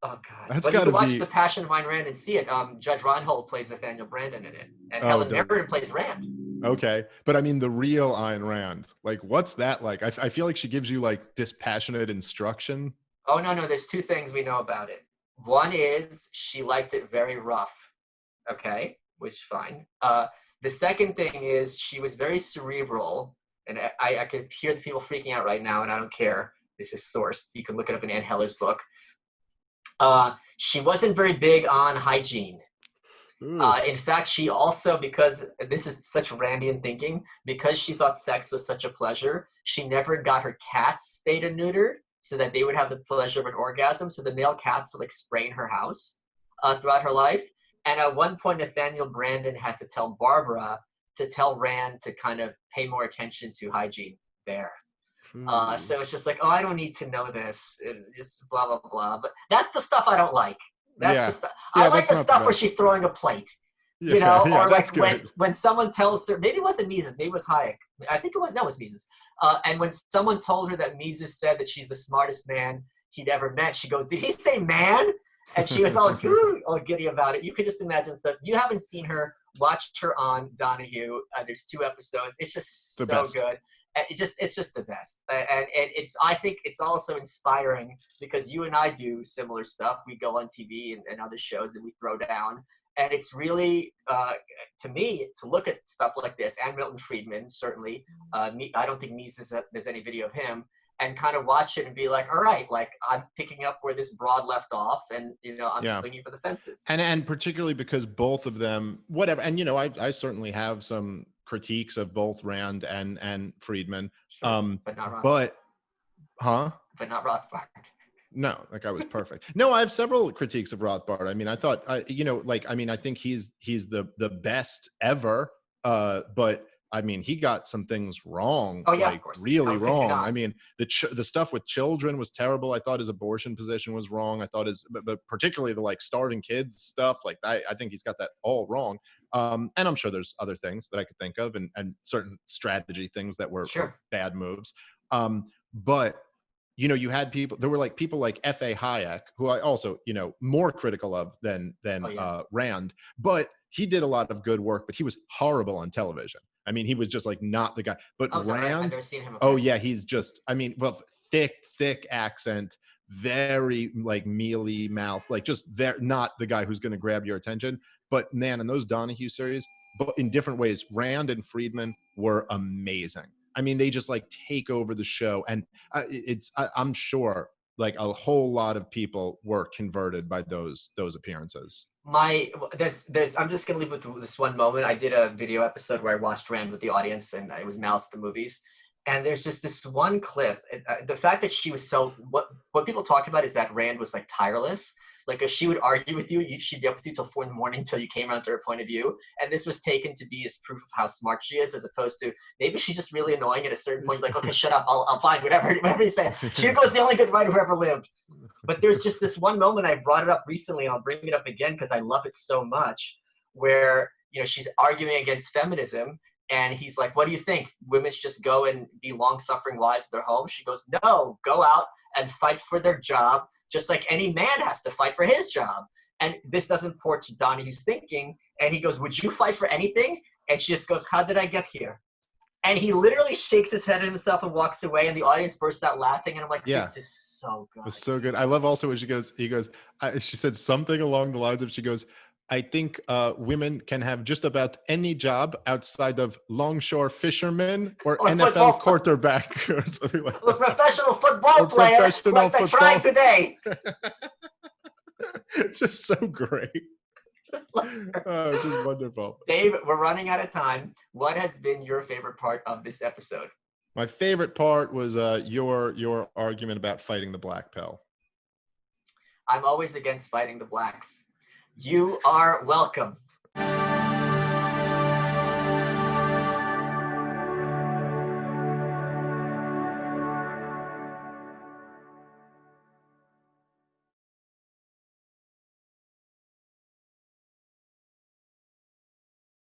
Oh God! That's but got to watch be. The Passion of Ayn Rand and see it. Judge Reinhold plays Nathaniel Brandon in it, and Helen Mirren plays Rand. Okay, but I mean the real Ayn Rand. Like, what's that like? I feel like she gives you like dispassionate instruction. Oh no, there's two things we know about it. One is she liked it very rough. Okay, which fine. The second thing is she was very cerebral, and I could hear the people freaking out right now, and I don't care. This is sourced. You can look it up in Ann Heller's book. She wasn't very big on hygiene. In fact, she also, because this is such Randian thinking, because she thought sex was such a pleasure, she never got her cats spayed and neutered so that they would have the pleasure of an orgasm. So the male cats would like spray in her house throughout her life. And at one point, Nathaniel Brandon had to tell Barbara to tell Rand to kind of pay more attention to hygiene there. So it's just like, oh, I don't need to know this. Just blah, blah, blah. But that's the stuff I don't like. That's the stuff. I like the stuff where she's throwing a plate. You know, or like when someone tells her, maybe it wasn't Mises, maybe it was Hayek. I think it was Mises. And when someone told her that Mises said that she's the smartest man he'd ever met, she goes, did he say man? And she was all giddy about it. You could just imagine stuff. You haven't seen her. Watch her on Donahue. There's 2 episodes. It's just so good. And it's just the best. And it's, I think it's also inspiring because you and I do similar stuff. We go on TV and other shows and we throw down. And it's really, to me, to look at stuff like this, and Milton Friedman, certainly. I don't think Mises, there's any video of him, and kind of watch it and be like, all right, like I'm picking up where this broad left off, and I'm swinging for the fences. And particularly because both of them, whatever, and I certainly have some critiques of both Rand and Friedman, sure, but not Rothbard. But not Rothbard. No, that guy was perfect. No, I have several critiques of Rothbard. I mean, I thought, I think he's the best ever. But I mean, he got some things wrong. Oh yeah, of course. Really wrong. I mean, the stuff with children was terrible. I thought his abortion position was wrong. I thought but particularly the like starting kids stuff. Like I think he's got that all wrong. And I'm sure there's other things that I could think of, and certain strategy things that were bad moves. But you had there were like people like F.A. Hayek, who I also, more critical of than Rand, but he did a lot of good work, but he was horrible on television. I mean, he was just like not the guy. But Rand, I've never seen him. Yeah, he's just, I mean, well, thick accent, very like mealy mouth, like just not the guy who's going to grab your attention. But man, in those Donahue series, but in different ways, Rand and Friedman were amazing. I mean, they just like take over the show, and I'm sure like a whole lot of people were converted by those appearances. I'm just gonna leave with this one moment. I did a video episode where I watched Rand with the audience, and it was Malice at the movies. And there's just this one clip. The fact that she was what people talk about is that Rand was like tireless. Like if she would argue with you, she'd be up with you till 4 a.m. until you came around to her point of view. And this was taken to be as proof of how smart she is, as opposed to maybe she's just really annoying at a certain point. Like, okay, shut up, I'll find whatever you say. She was the only good writer who ever lived. But there's just this one moment, I brought it up recently, and I'll bring it up again because I love it so much, where she's arguing against feminism. And he's like, what do you think? Women should just go and be long-suffering wives at their home? She goes, no, go out and fight for their job, just like any man has to fight for his job. And this doesn't port to Donahue's thinking. And he goes, would you fight for anything? And she just goes, how did I get here? And he literally shakes his head at himself and walks away, and the audience bursts out laughing. And I'm like, this is so good. It was so good. I love also when she goes, she said something along the lines of, she goes, I think women can have just about any job outside of longshore fishermen or NFL quarterback or something like that. A professional football player like they're trying today. It's just so great. It's just wonderful. Dave, we're running out of time. What has been your favorite part of this episode? My favorite part was your argument about fighting the black pill. I'm always against fighting the blacks. You are welcome.